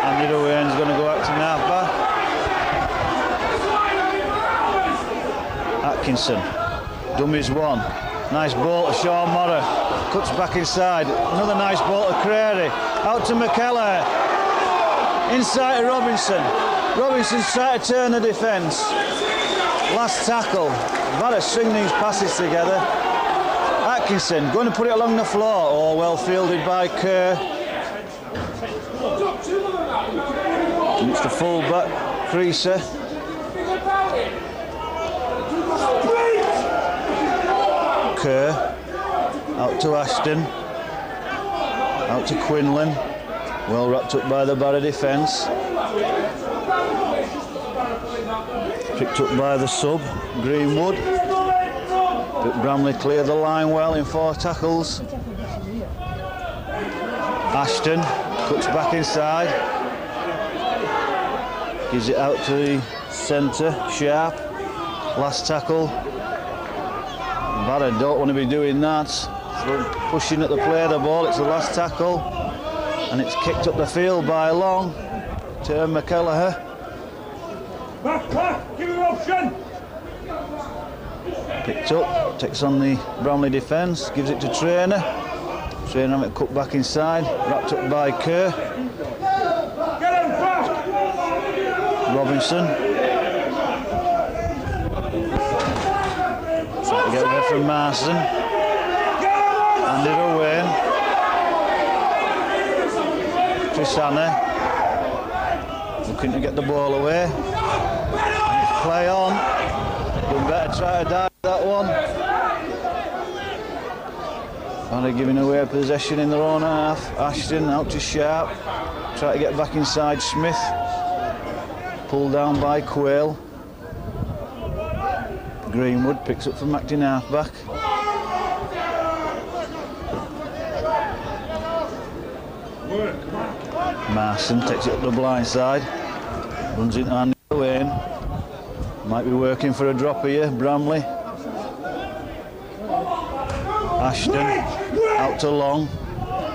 [SPEAKER 1] Andy Ruane's going to go out to halfback. Atkinson, dummies one. Nice ball to Sean Morra. Cuts back inside. Another nice ball to Crary. Out to McKellar. Inside to Robinson. Robinson's trying to turn the defence. Last tackle. Barrow string these passes together. Atkinson going to put it along the floor. Oh, well fielded by Kerr. It's the full back, Creaser. Kerr out to Ashton. Out to Quinlan. Well wrapped up by the Barrow defence. Picked up by the sub, Greenwood. But Bramley cleared the line well in 4 tackles. Ashton cuts back inside. Gives it out to the centre, Sharp. Last tackle. Barrow don't want to be doing that. So pushing at the play of the ball, it's the last tackle. And it's kicked up the field by Long. Turn McKelleher.
[SPEAKER 2] Back, give it option.
[SPEAKER 1] Picked up, takes on the Bramley defence, gives it to Trainer. Trainer having it cut back inside, wrapped up by Kerr.
[SPEAKER 2] Get him back.
[SPEAKER 1] Robinson. Trying to get away from Marson. Andy Ruane. Chris Anner. Looking to get the ball away. Play on. You better try to dive that one. Barrow giving away possession in their own half. Ashton out to Sharp. Try to get back inside Smith. Pulled down by Quayle. Greenwood picks up from acting halfback. Marson takes it up the blind side. Runs into Andy Ruane. Might be working for a drop here, Bramley. Ashton out to Long.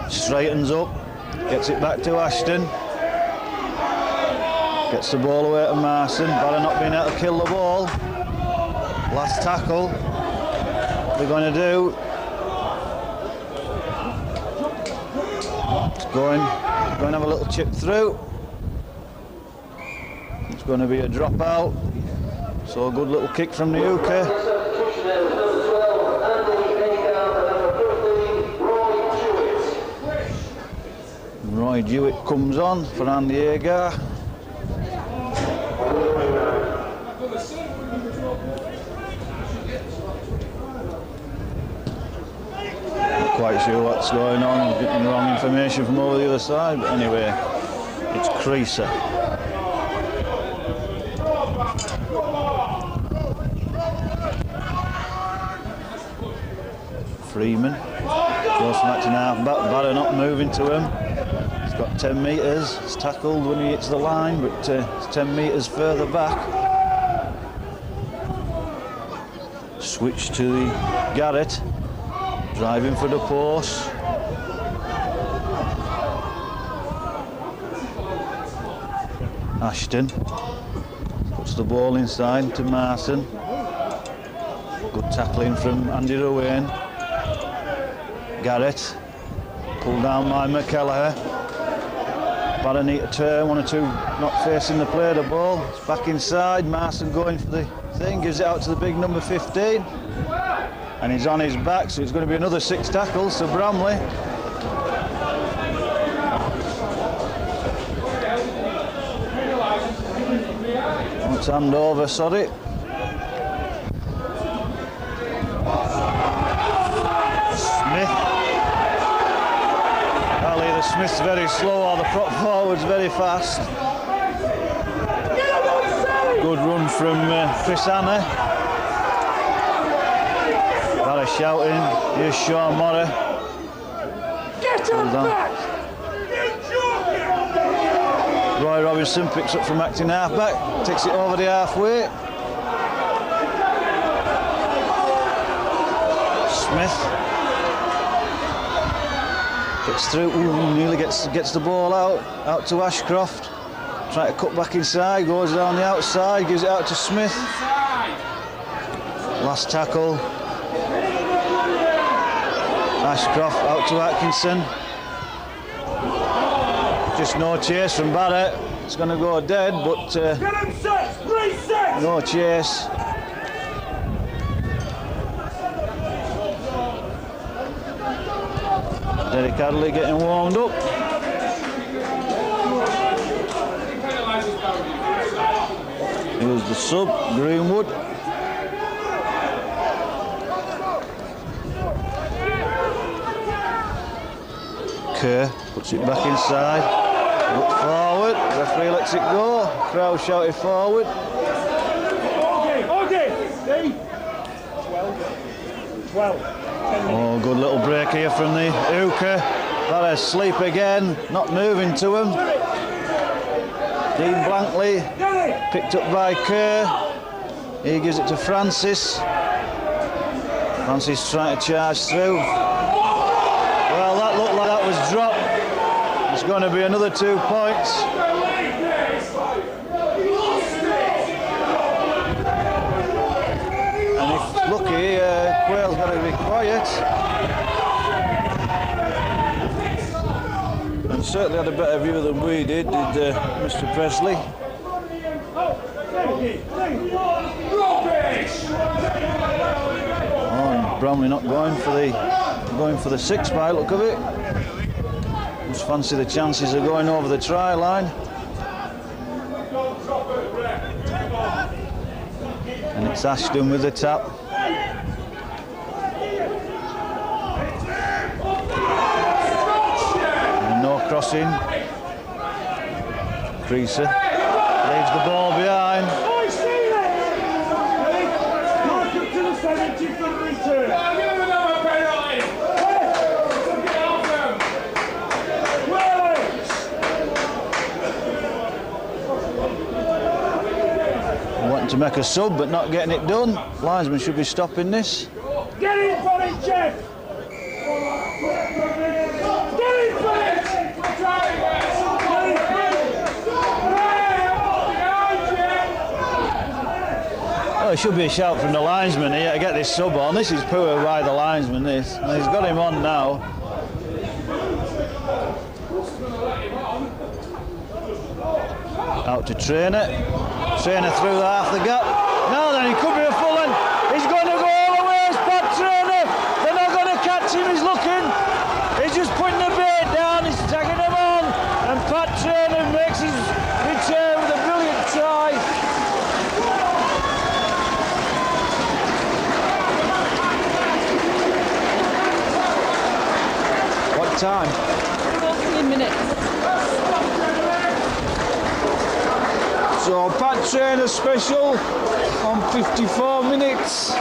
[SPEAKER 1] Straightens up. Gets it back to Ashton. Gets the ball away to Marson. Barrow not being able to kill the ball. Last tackle. What they're going to do. It's going to have a little chip through. It's going to be a drop out. So a good little kick from the UK. Roy Jewett comes on for Andy Agar. quite sure what's going on. I'm getting wrong information from over the other side, but anyway, it's Creaser. Freeman goes from acting half back. Barrow not moving to him. He's got 10 metres. He's tackled when he hits the line, but it's 10 metres further back. Switch to the Garrett. Driving for the post. Ashton puts the ball inside to Martin. Good tackling from Andy Rowan. Garrett pulled down by McKellar. Barrow need to turn, 1 or 2 not facing the play, the ball. It's back inside. Martin going for the thing, gives it out to the big number 15. And he's on his back, so it's going to be another 6 tackles to Bramley. Let's hand over, sorry. Smith. Well, either Smith's very slow or the prop forward's very fast. Good run from Chris Anna. Barrow shouting, here's Sean Morrow.
[SPEAKER 2] Get him back!
[SPEAKER 1] Roy Robinson picks up from acting halfback, takes it over the halfway. Smith gets through, nearly gets the ball out to Ashcroft. Trying to cut back inside, goes down the outside, gives it out to Smith. Last tackle. Ashcroft out to Atkinson. Just no chase from Barrett. It's going to go dead, but no chase. Derek Adley getting warmed up. Here's the sub, Greenwood. Kerr puts it back inside. Look forward, referee lets it go. Crowd shouted forward. Oh, good little break here from the hooker. Barrow asleep again, not moving to him. Dean Blankley, picked up by Kerr. He gives it to Francis. Francis trying to charge through. Well, that looked like that was dropped. It's going to be another 2 points. And if lucky, Quayle's got to be quiet. And certainly had a better view than we did Mr. Presley. Oh, and Bramley not going for the 6 by the look of it. Just fancy the chances of going over the try line. And it's Ashton with the tap. And no crossing. Creaser leaves the ball behind. Wanting to make a sub but not getting it done. Linesman should be stopping this.
[SPEAKER 2] Get in for it, Jeff! Get in for it!
[SPEAKER 1] Well, it should be a shout from the linesman here to get this sub on. This is poor by the linesman, this. And he's got him on now. Out to Trainer. Trainer through half the gap. Now then, he could be a full end. He's going to go all the way. It's Pat Trainer. They're not going to catch him. He's looking. He's just putting the bait down. He's tagging him on. And Pat Trainer makes his return with a brilliant try.
[SPEAKER 4] What time?
[SPEAKER 7] 14 minutes.
[SPEAKER 1] So Pat Trainer special on 54 minutes.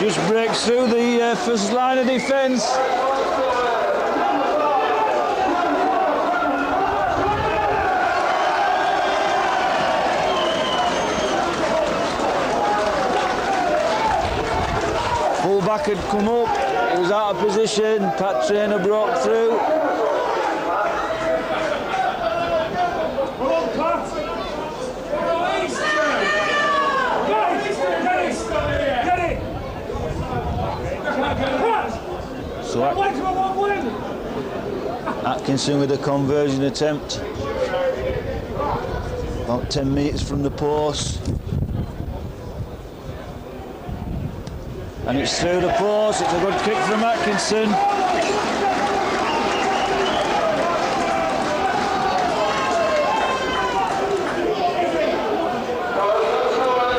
[SPEAKER 1] Just breaks through the first line of defence. Full back had come up, he was out of position, Pat Trainer broke through. So Atkinson with a conversion attempt. About 10 metres from the post. And it's through the post, it's a good kick from Atkinson.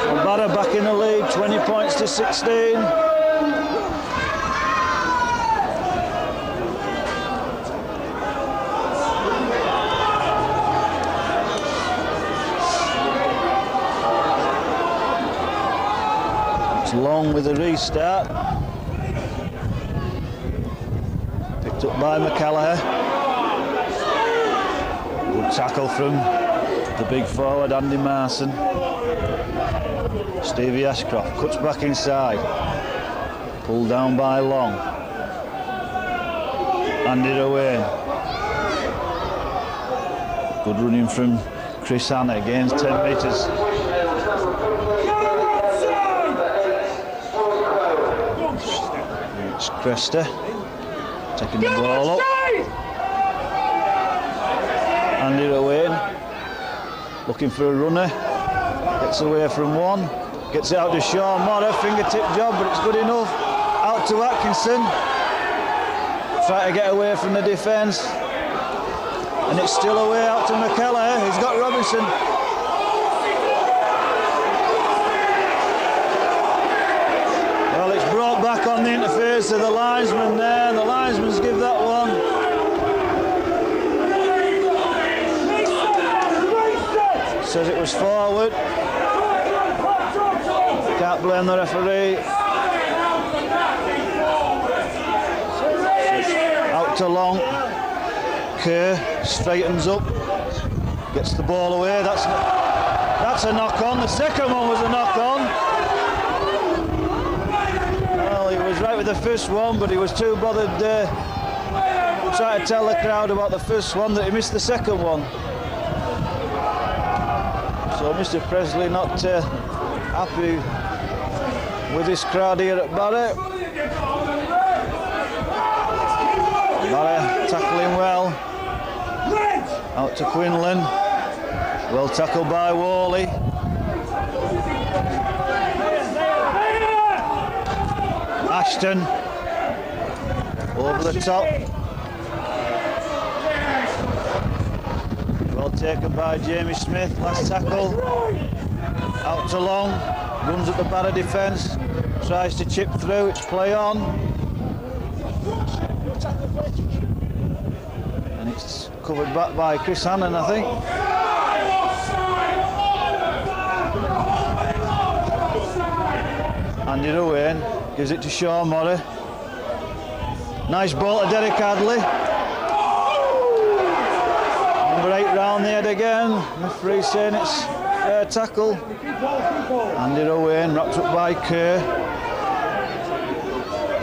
[SPEAKER 1] And Barrow back in the lead, 20 points to 16. Long with a restart. Picked up by McCallagher. Good tackle from the big forward Andy Marson. Stevie Ashcroft cuts back inside. Pulled down by Long. Handed away. Good running from Chris Hanna, against 10 metres. It's Cresta taking the ball up. Handed away. Looking for a runner. Gets away from one. Gets it out to Sean Morrow. Fingertip job, but it's good enough. Out to Atkinson. Try to get away from the defence. And it's still away out to McKellar. He's got Robinson. Well, it's brought back on the interference of the linesman there. The linesman's give that one. Says it was forward. Can't blame the referee. Out to Long. Kerr straightens up. Gets the ball away. That's a knock on. The second one was a knock on. Well, he was right with the first one, but he was too bothered trying to tell the crowd about the first one that he missed the second one. So Mr. Presley not happy with this crowd here at Barrow. Barrow tackling well. Out to Quinlan. Well tackled by Worley. Ashton. Over the top. Well taken by Jamie Smith. Last tackle. Out to Long. Runs at the Barrow defence. Tries to chip through. It's play on. And it's covered back by Chris Hannon, I think. Handed away. Gives it to Sean Morrow. Nice ball to Derek Hadley. Number 8 round the head again. Referee saying it's fair tackle. Handed away and wrapped up by Kerr.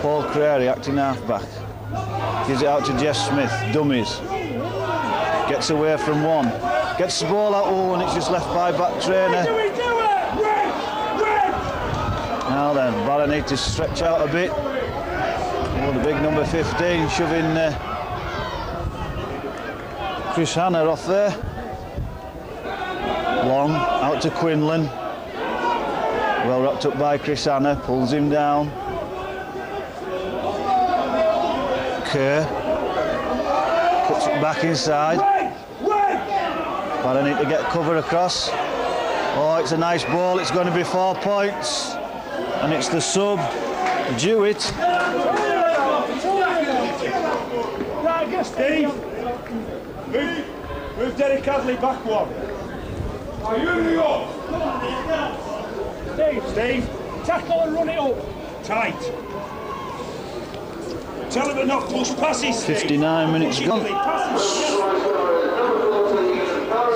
[SPEAKER 1] Paul Crary acting half-back. Gives it out to Jeff Smith. Dummies. Gets away from one. Gets the ball out, and it's just left by back trainer. Now then, Barrow need to stretch out a bit. Oh, the big number 15 shoving Chris Hanna off there. Long, out to Quinlan. Well wrapped up by Chris Hanna, pulls him down. Kerr puts it back inside. Barrow need to get cover across. Oh, it's a nice ball, it's going to be 4 points. and it's the sub, Jewett.
[SPEAKER 2] Right, get Steve.
[SPEAKER 3] Move Derek Hadley back one. Are you ready up?
[SPEAKER 2] Steve, tackle and run it up.
[SPEAKER 3] Tight. Tell him to not push passes, Steve.
[SPEAKER 1] 59 minutes gone.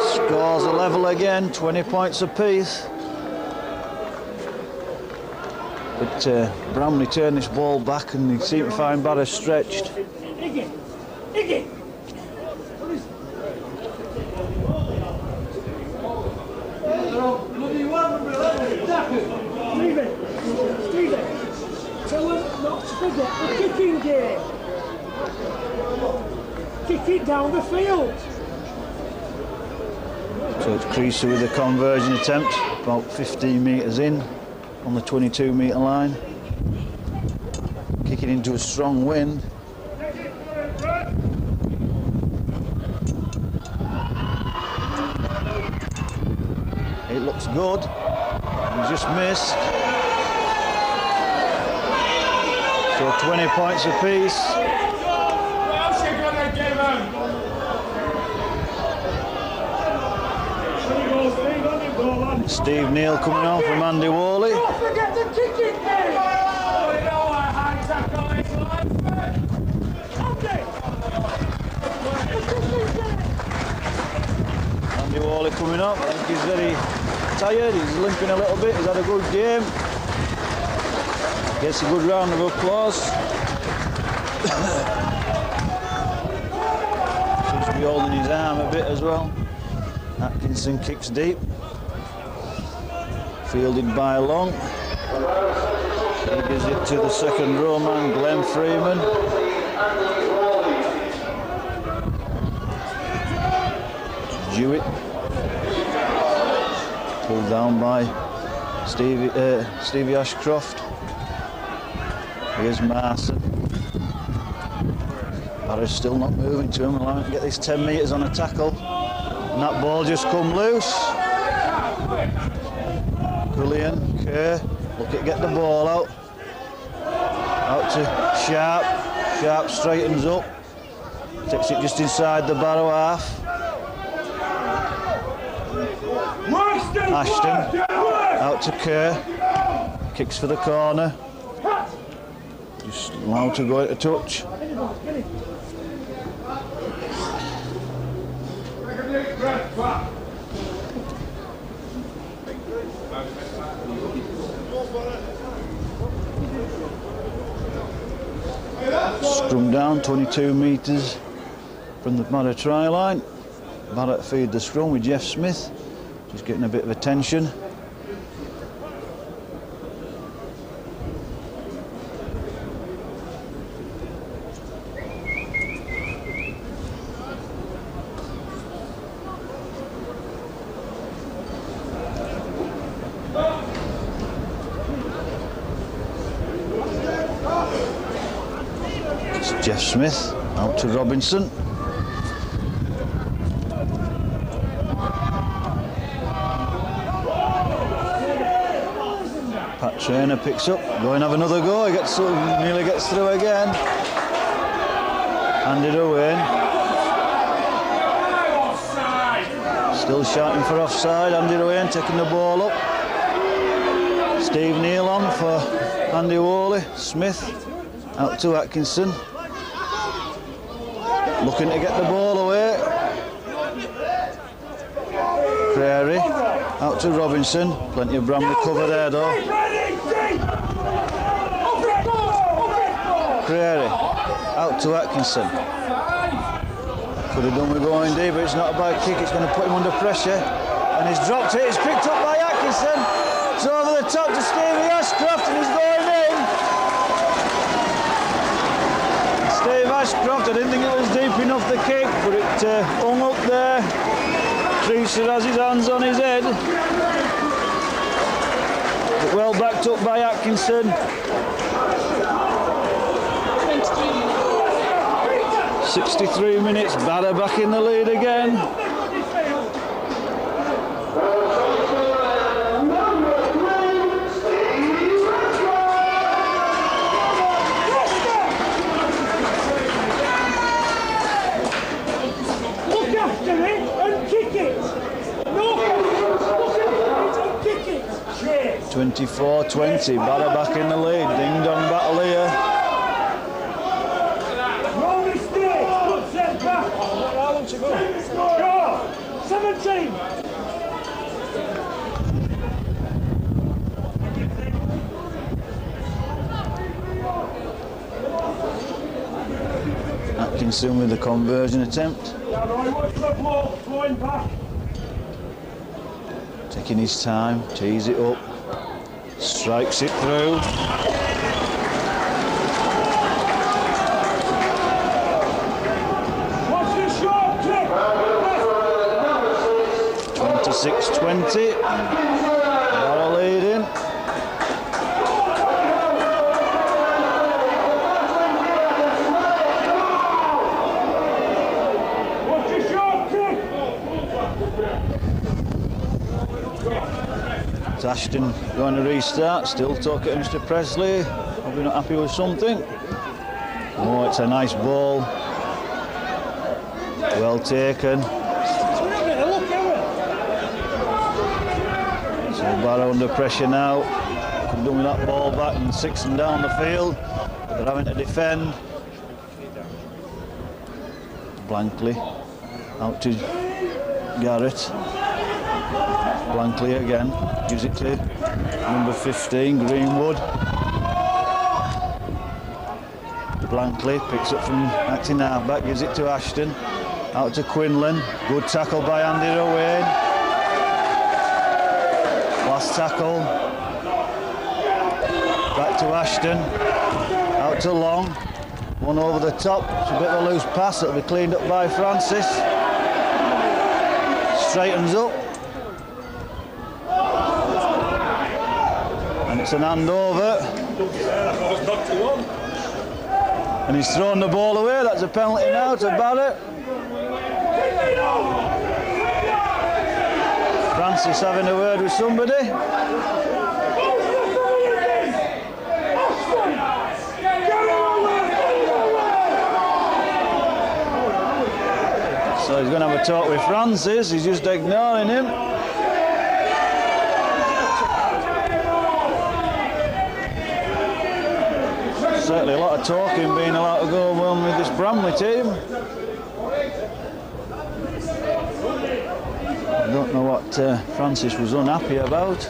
[SPEAKER 1] Scores a level again, 20 points apiece. But Bramley turned this ball back and they seem to find Barrow stretched.
[SPEAKER 2] Iggy! Iggy! Stephen! Tell them not to forget the kicking game. Kick it down the field.
[SPEAKER 1] So it's Creaser with a conversion attempt, about 15 metres in on the 22 metre line. Kicking into a strong wind. It looks good. He just missed. So 20 points apiece. Steve Neal coming on from Andy Worley.
[SPEAKER 2] Don't forget the kicking game.
[SPEAKER 1] Andy Worley coming up. I think he's very tired. He's limping a little bit. He's had a good game. Gets a good round of applause. Seems to be holding his arm a bit as well. Atkinson kicks deep. Fielded by Long. He gives it to the second row man, Glenn Freeman. Jewett. Pulled down by Stevie Ashcroft. Here's Marson. Barrow's still not moving to him. Allowing to get this 10 metres on a tackle. And that ball just come loose. Brilliant. Kerr. Look at get the ball out. Out to Sharp. Sharp straightens up. Takes it just inside the Barrow half. Ashton. Out to Kerr. Kicks for the corner. Just allowed to go into touch. Scrum down 22 metres from the Barrow try line. Barrow feed the scrum with Jeff Smith. Just getting a bit of attention. It's Jeff Smith out to Robinson. Pat Trainer picks up, go and have another go. He gets nearly gets through again. Handed away. Still shouting for offside. Handed away and taking the ball up. Steve Neal on for Andy Worley. Smith out to Atkinson. Looking to get the ball away. Prairie out to Robinson. Plenty of Bramley cover there though. Prairie out to Atkinson. Could have done with going deep, but it's not a bad kick. It's going to put him under pressure. And he's dropped it. It's picked up by Atkinson. It's over the top to Stevie Ashcroft and he's going in. Steve Ashcroft, I didn't think it was deep enough the kick, but it hung up there. Creaser has his hands on his head. But well backed up by Atkinson. 63 minutes, Barrow back in the lead again. 24-20, Barrow back in the lead. Ding dong battle here.
[SPEAKER 2] No mistake. Good set back. How long to go? 17.
[SPEAKER 1] Atkinson with the conversion attempt.
[SPEAKER 2] Yeah, Roy, watch the ball flowing back.
[SPEAKER 1] Taking his time, tees it up, strikes it through.
[SPEAKER 2] Watch the short kick.
[SPEAKER 1] 26-20. Barrow leading.
[SPEAKER 2] Watch the short kick.
[SPEAKER 1] It's Ashton going to restart, still talking to Mr. Presley. Probably not happy with something. Oh, it's a nice ball. Well taken. So Barrow under pressure now. Could do with that ball back and 6 and down the field. But they're having to defend. Blankley out to Garrett. Blankley again. Gives it to number 15, Greenwood. Blankley picks up from acting halfback, gives it to Ashton. Out to Quinlan. Good tackle by Andy Owen. Last tackle. Back to Ashton. Out to Long. One over the top. It's a bit of a loose pass. It'll be cleaned up by Francis. Straightens up. And it's an handover. And he's thrown the ball away. That's a penalty now to Barrett. Francis having a word with somebody. So he's going to have a talk with Francis. He's just ignoring him. Certainly a lot of talking being allowed to go on with this Bramley team. I don't know what Francis was unhappy about.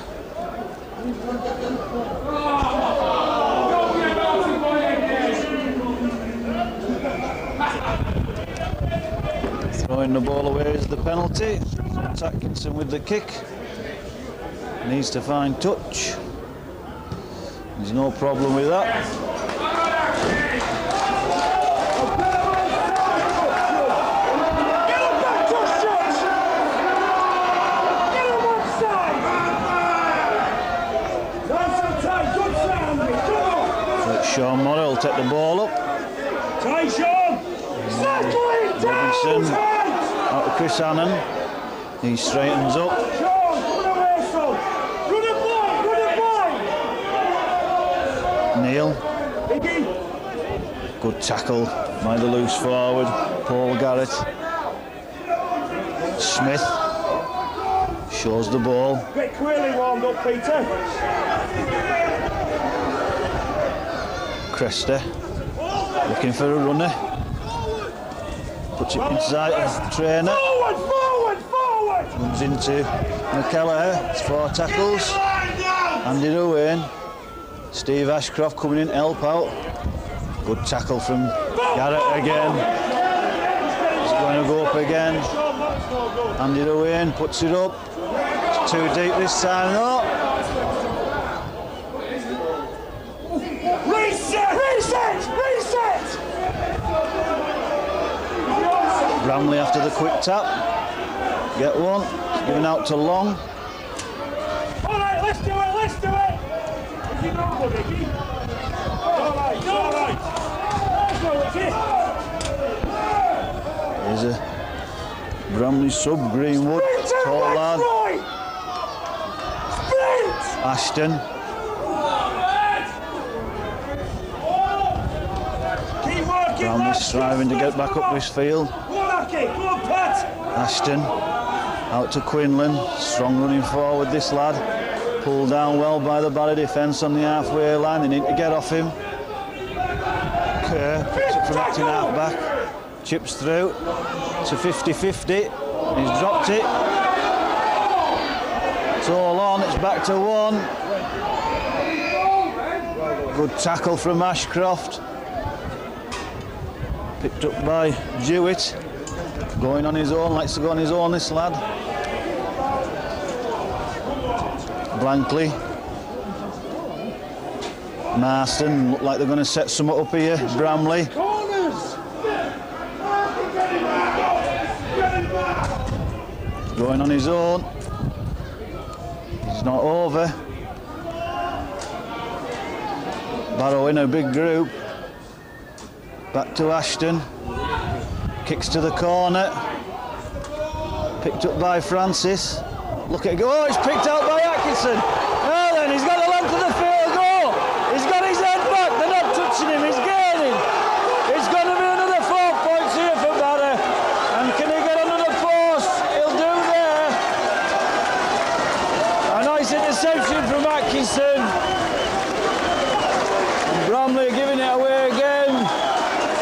[SPEAKER 1] Throwing the ball away is the penalty. Atkinson with the kick. Needs to find touch. There's no problem with that. Sean Morrell will take the ball up.
[SPEAKER 2] Try, Sean!
[SPEAKER 1] Robinson out to Chris Hannon. He straightens up.
[SPEAKER 2] Sean, run away, son! Run a blind!
[SPEAKER 1] Neil. Good tackle by the loose forward, Paul Garrett. Smith shows the ball.
[SPEAKER 2] Get clearly warmed up, Peter.
[SPEAKER 1] Cresta looking for a runner. Puts it inside the trainer.
[SPEAKER 2] Forward, forward, forward!
[SPEAKER 1] Comes into McKellar. It's 4 tackles. Andy Owen. Steve Ashcroft coming in to help out. Good tackle from Garrett again. He's going to go up again. Andy Owen puts it up. It's too deep this time though. Bramley after the quick tap. Get one. It's given out to Long.
[SPEAKER 2] All right, let's do it, let's do it. Is he not good, Ricky? All right, all right. Let's go, Ricky.
[SPEAKER 1] Here's a Bramley sub, Greenwood. Tall lad.
[SPEAKER 2] Sprint!
[SPEAKER 1] Ashton.
[SPEAKER 2] Keep working,
[SPEAKER 1] Bramley striving to get back up this field. Ashton out to Quinlan, strong running forward this lad. Pulled down well by the Barrow defence on the halfway line. They need to get off him. Kerr picks up from acting half back. Chips through to 50-50. He's dropped it. It's all on. It's back to 1. Good tackle from Ashcroft. Picked up by Jewett. Going on his own. Likes to go on his own, this lad. Blankley. Marston look like they're going to set some up here. Bramley. Going on his own. He's not over. Barrow in a big group. Back to Ashton. Kicks to the corner. Picked up by Francis. Look at it go. Oh, it's picked out by Atkinson. Oh, then he's got the length of the field. Go. He's got his head back. They're not touching him. He's gaining. It's going to be another 4 points here for Barrow. And can he get another post? He'll do there. A nice interception from Atkinson. And Bramley giving it away again.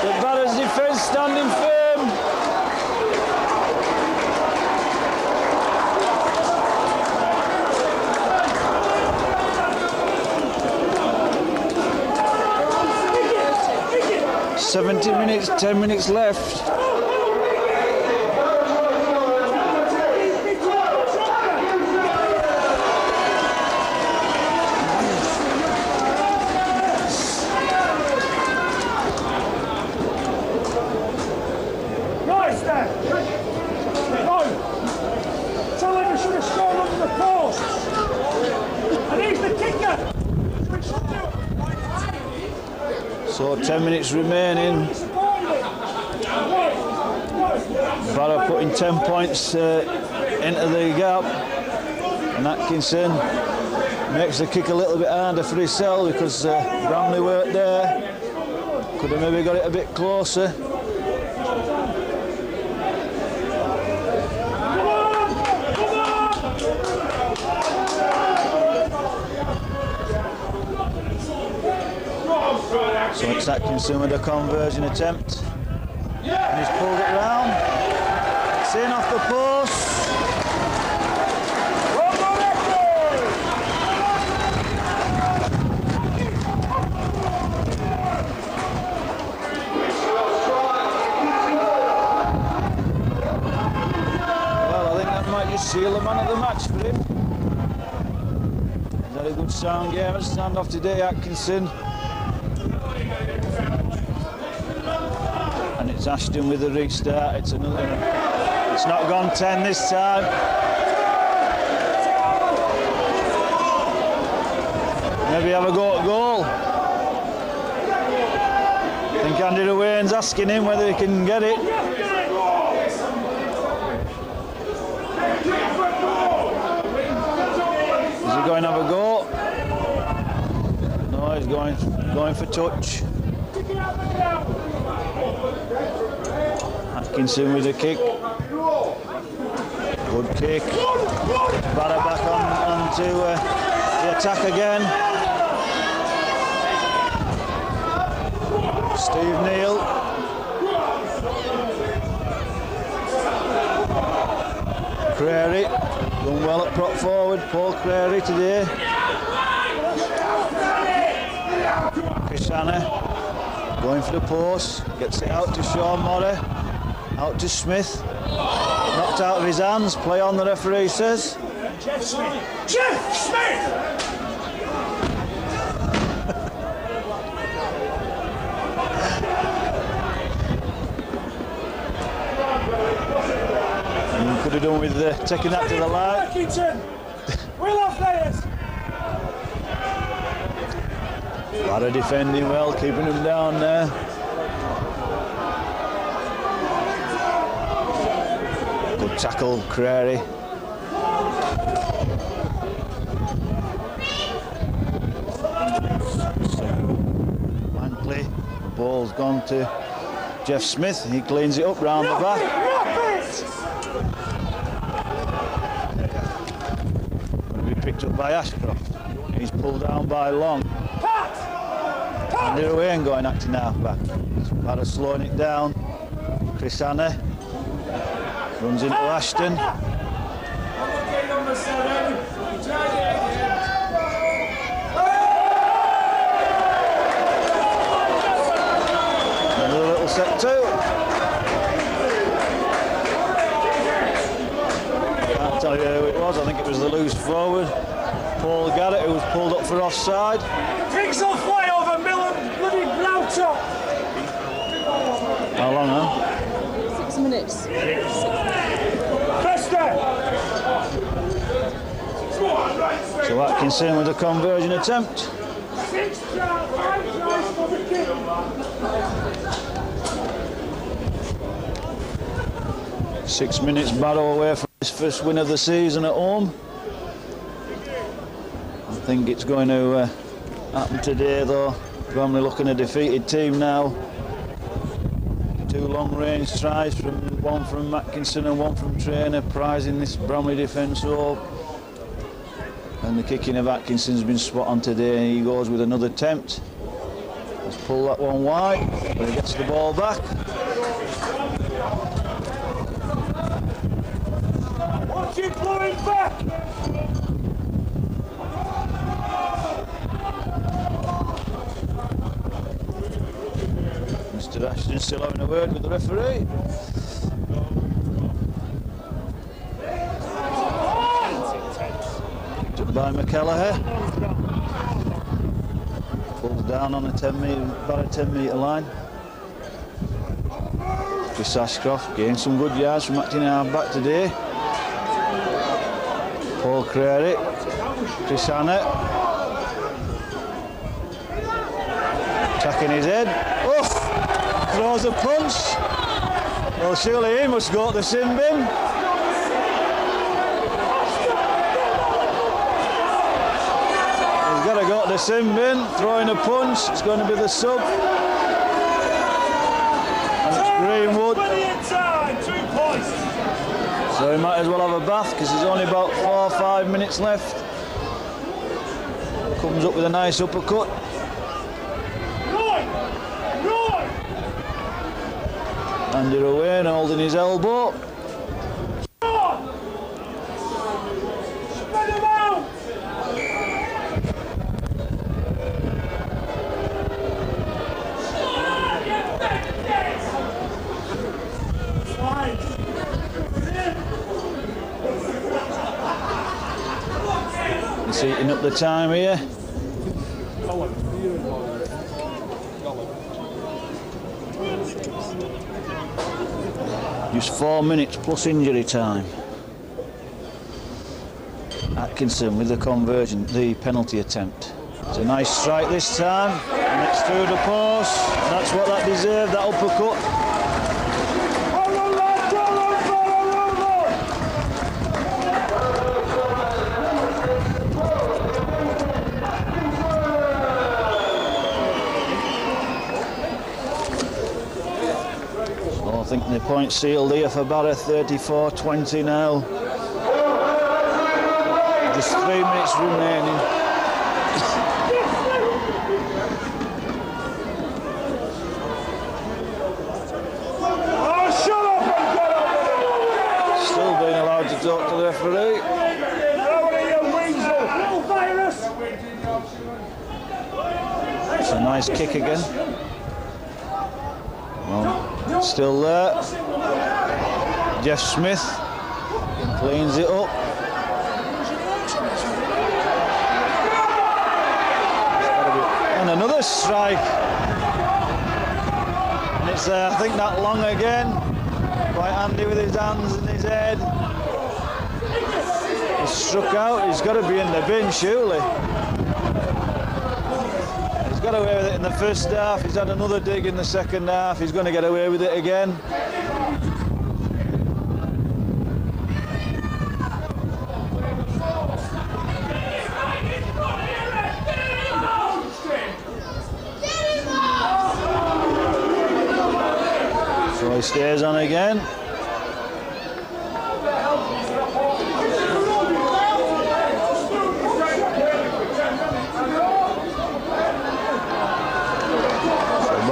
[SPEAKER 1] The Barrow's defence standing firm. Minutes, 10 minutes left.
[SPEAKER 2] Nice there! No! Tell him he should have scored under the post! And he's the kicker!
[SPEAKER 1] So 10 minutes remaining. Barrow putting 10 points into the gap. And Atkinson makes the kick a little bit harder for himself because Bramley weren't there. Could have maybe got it a bit closer. So it's Atkinson with a conversion attempt. And he's pulled it round. It's in off the post. Well, I think that might just seal the man of the match for him. He's had a good sound game at stand-off today, Atkinson. And it's Ashton with the restart. It's another. It's not gone 10 this time. Maybe have a go at goal. I think Andy Ruane's asking him whether he can get it. Is he going to have a go? No, he's going for touch. Atkinson with a kick. Good kick. Barrow back onto the attack again. Steve Neal. Crary done well at prop forward. Paul Crary today. Chris Hanna going for the post. Gets it out to Sean Morey. Out to Smith. Knocked out of his hands. Play on, the referee says.
[SPEAKER 2] Jeff Smith! Jeff Smith!
[SPEAKER 1] And could have done with taking that to the line.
[SPEAKER 2] Atkinson! We'll have players!
[SPEAKER 1] Barrow defending well, keeping him down there. Good tackle, Crary. Blankley. Ball's gone to Jeff Smith. He cleans it up round the back. be picked up by Ashcroft. He's pulled down by Long. And they're away and going acting half-back. Barrow slowing it down. Chris Hanna runs into Ashton. Another little set two. Can't tell you who it was. I think it was the loose forward, Paul Garrett, who was pulled up for offside.
[SPEAKER 2] Pixel fly over Miller, bloody Broughton.
[SPEAKER 1] How long now?
[SPEAKER 7] 6 minutes.
[SPEAKER 1] So Atkinson with a conversion attempt.
[SPEAKER 2] 6 tries, 5 tries for the kick.
[SPEAKER 1] 6 minutes, Barrow away from his first win of the season at home. I think it's going to happen today though. Bramley looking a defeated team now. 2 long-range tries, one from Atkinson and one from Trainer, prizing this Bramley defence up. And the kicking of Atkinson's been spot on today. He goes with another attempt. Let's pull that one wide, but he gets the ball back.
[SPEAKER 2] Watch it blowing back.
[SPEAKER 1] Mr. Ashton still having a word with the referee. Picked up by McKellar. Pulled down on a 10 metre, about a 10 metre line. Chris Ashcroft gained some good yards from acting half back today. Paul Crary, Chris Hanna. Attacking his head. Oof! Throws a punch. Well, surely he must go to the sin bin. He's got to go to the sin bin. Throwing a punch. It's going to be the sub. And it's Greenwood.
[SPEAKER 2] 2 points.
[SPEAKER 1] So he might as well have a bath because there's only about 4 or 5 minutes left. Comes up with a nice uppercut. Andy away and holding his elbow.
[SPEAKER 2] Spread him out.
[SPEAKER 1] He's eating up the time here. Just 4 minutes plus injury time. Atkinson with the conversion, the penalty attempt. It's a nice strike this time, and it's through the post. And that's what that deserved, that uppercut. I think the point sealed here for Barrow, 34-20 now. Just 3 minutes remaining. Still being allowed to talk to the referee. It's a nice kick again. Well, still there. Jeff Smith cleans it up. And another strike. And it's I think that Long again. Quite handy with his hands and his head. He's struck out. He's got to be in the bin, surely. He's got away with it in the first half. He's had another dig in the second half. He's going to get away with it again. So he stays on again.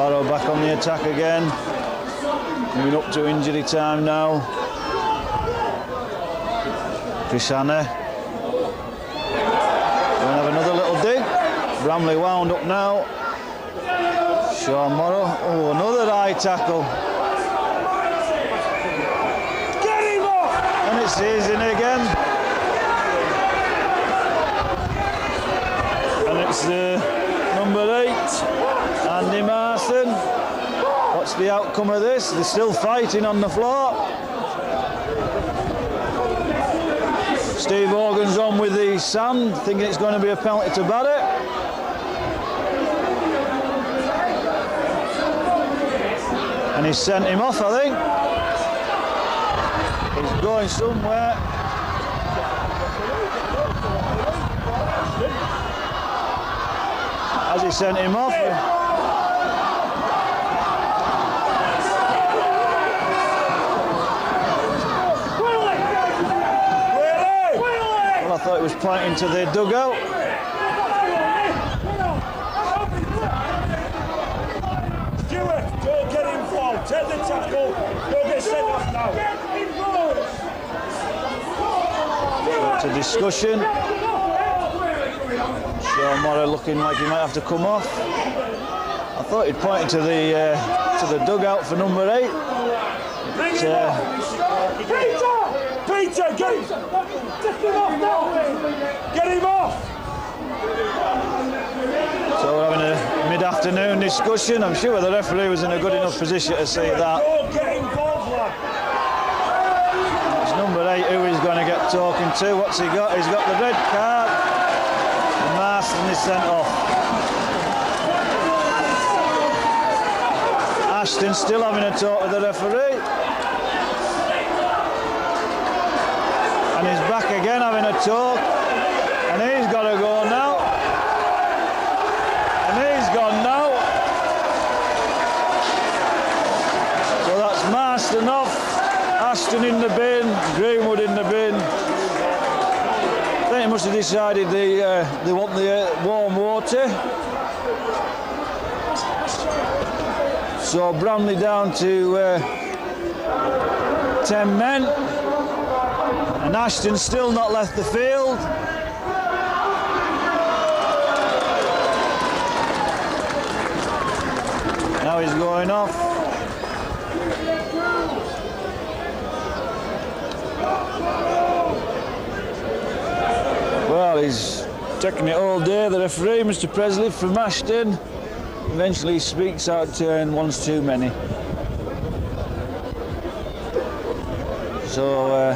[SPEAKER 1] Barrow back on the attack again. Moving up to injury time now. Chris Hanna. Going to have another little dig. Bramley wound up now. Sean Morrow. Oh, another high tackle.
[SPEAKER 2] Get him off!
[SPEAKER 1] And it's in again. And it's number 8, Andy Marston. What's the outcome of this? They're still fighting on the floor. Steve Hogan's on with the sand, thinking it's going to be a penalty to Barrow. And he's sent him off, I think. He's going somewhere. Has he sent him off? Well, I thought he was pointing to the dugout.
[SPEAKER 2] Stewart, don't get involved. Take the tackle. Don't get sent off now.
[SPEAKER 1] It's a discussion. Sean Morrow looking like he might have to come off. I thought he'd pointed to the dugout for number 8.
[SPEAKER 2] Peter, get him! Take him off now! Get him off!
[SPEAKER 1] So we're having a mid-afternoon discussion. I'm sure the referee was in a good enough position to see that.
[SPEAKER 2] Don't get involved, lad.
[SPEAKER 1] It's number 8 who he's going to get talking to. What's he got? He's got the red card. And Marston is sent off. Ashton still having a talk with the referee. And he's back again having a talk. And he's got to go now. And he's gone now. So that's Marston off. Ashton in the bin. Greenwood in the bin. I think he must have decided they want the warm water. So Bramley down to 10 men. And Ashton's still not left the field. Now he's going off. Well, he's taking it all day, the referee, Mr. Presley from Ashton. Eventually he speaks out of turn, one's too many. So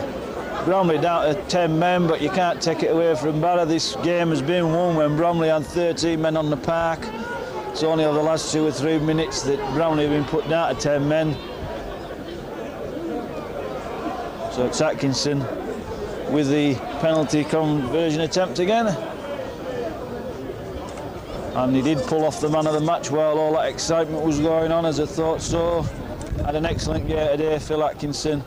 [SPEAKER 1] Bramley down to 10 men, but you can't take it away from Barrow. This game has been won when Bramley had 13 men on the park. It's only over the last 2 or 3 minutes that Bramley have been put down to 10 men. So it's Atkinson with the penalty conversion attempt again. And he did pull off the man of the match while all that excitement was going on, as I thought so. Had an excellent game today, Phil Atkinson.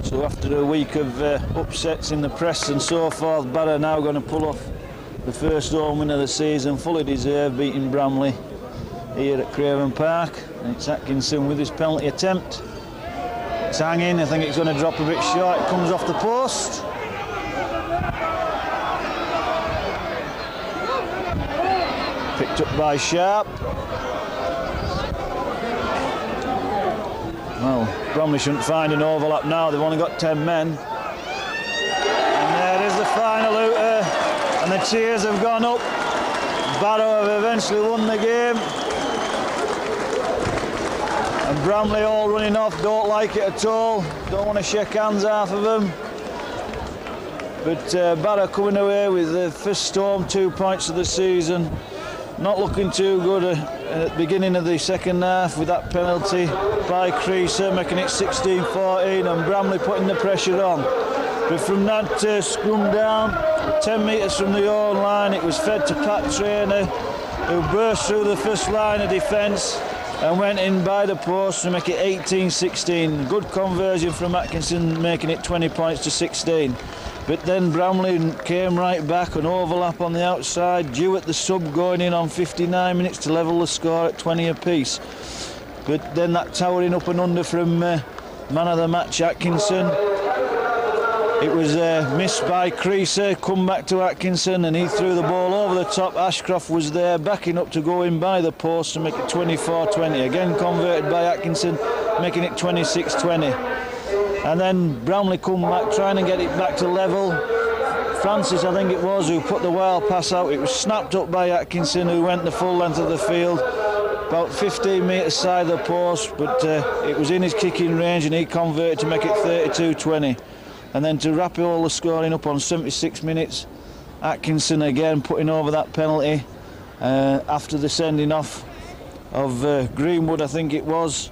[SPEAKER 1] So after a week of upsets in the press and so forth, Barrow now going to pull off the first home win of the season, fully deserved, beating Bramley here at Craven Park. And it's Atkinson with his penalty attempt. It's hanging, I think it's going to drop a bit short, it comes off the post. Picked up by Sharp. Well, Bromley shouldn't find an overlap now, they've only got 10 men. And there is the final hooter, and the cheers have gone up. Barrow have eventually won the game. And Bramley all running off, don't like it at all, don't want to shake hands, half of them. But Barrow coming away with the first home 2 points of the season. Not looking too good at the beginning of the second half with that penalty by Creaser, making it 16-14, and Bramley putting the pressure on. But from that scrum down, 10 metres from the own line, it was fed to Pat Traynor, who burst through the first line of defence and went in by the post to make it 18-16. Good conversion from Atkinson, making it 20 points to 16. But then Bramley came right back, an overlap on the outside, Dewitt the sub going in on 59 minutes to level the score at 20 apiece. But then that towering up and under from man of the match Atkinson. It was missed by Creaser, come back to Atkinson, and he threw the ball over the top. Ashcroft was there backing up to go in by the post to make it 24-20. Again converted by Atkinson, making it 26-20. And then Bramley come back trying to get it back to level. Francis, I think it was, who put the wild pass out. It was snapped up by Atkinson, who went the full length of the field, about 15 metres side of the post, but it was in his kicking range and he converted to make it 32-20. And then to wrap all the scoring up on 76 minutes, Atkinson again putting over that penalty after the sending off of Greenwood, I think it was,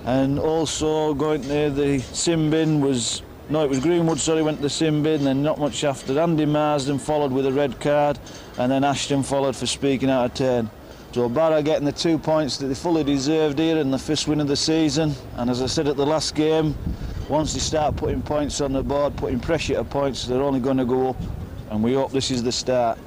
[SPEAKER 1] and also going to the sin bin was, no, it was Greenwood, sorry, went to the sin bin, and then not much after. Andy Marsden followed with a red card, and then Ashton followed for speaking out of turn. So Barrow getting the 2 points that they fully deserved here and the first win of the season. And as I said at the last game, once they start putting points on the board, putting pressure to points, they're only going to go up. And we hope this is the start.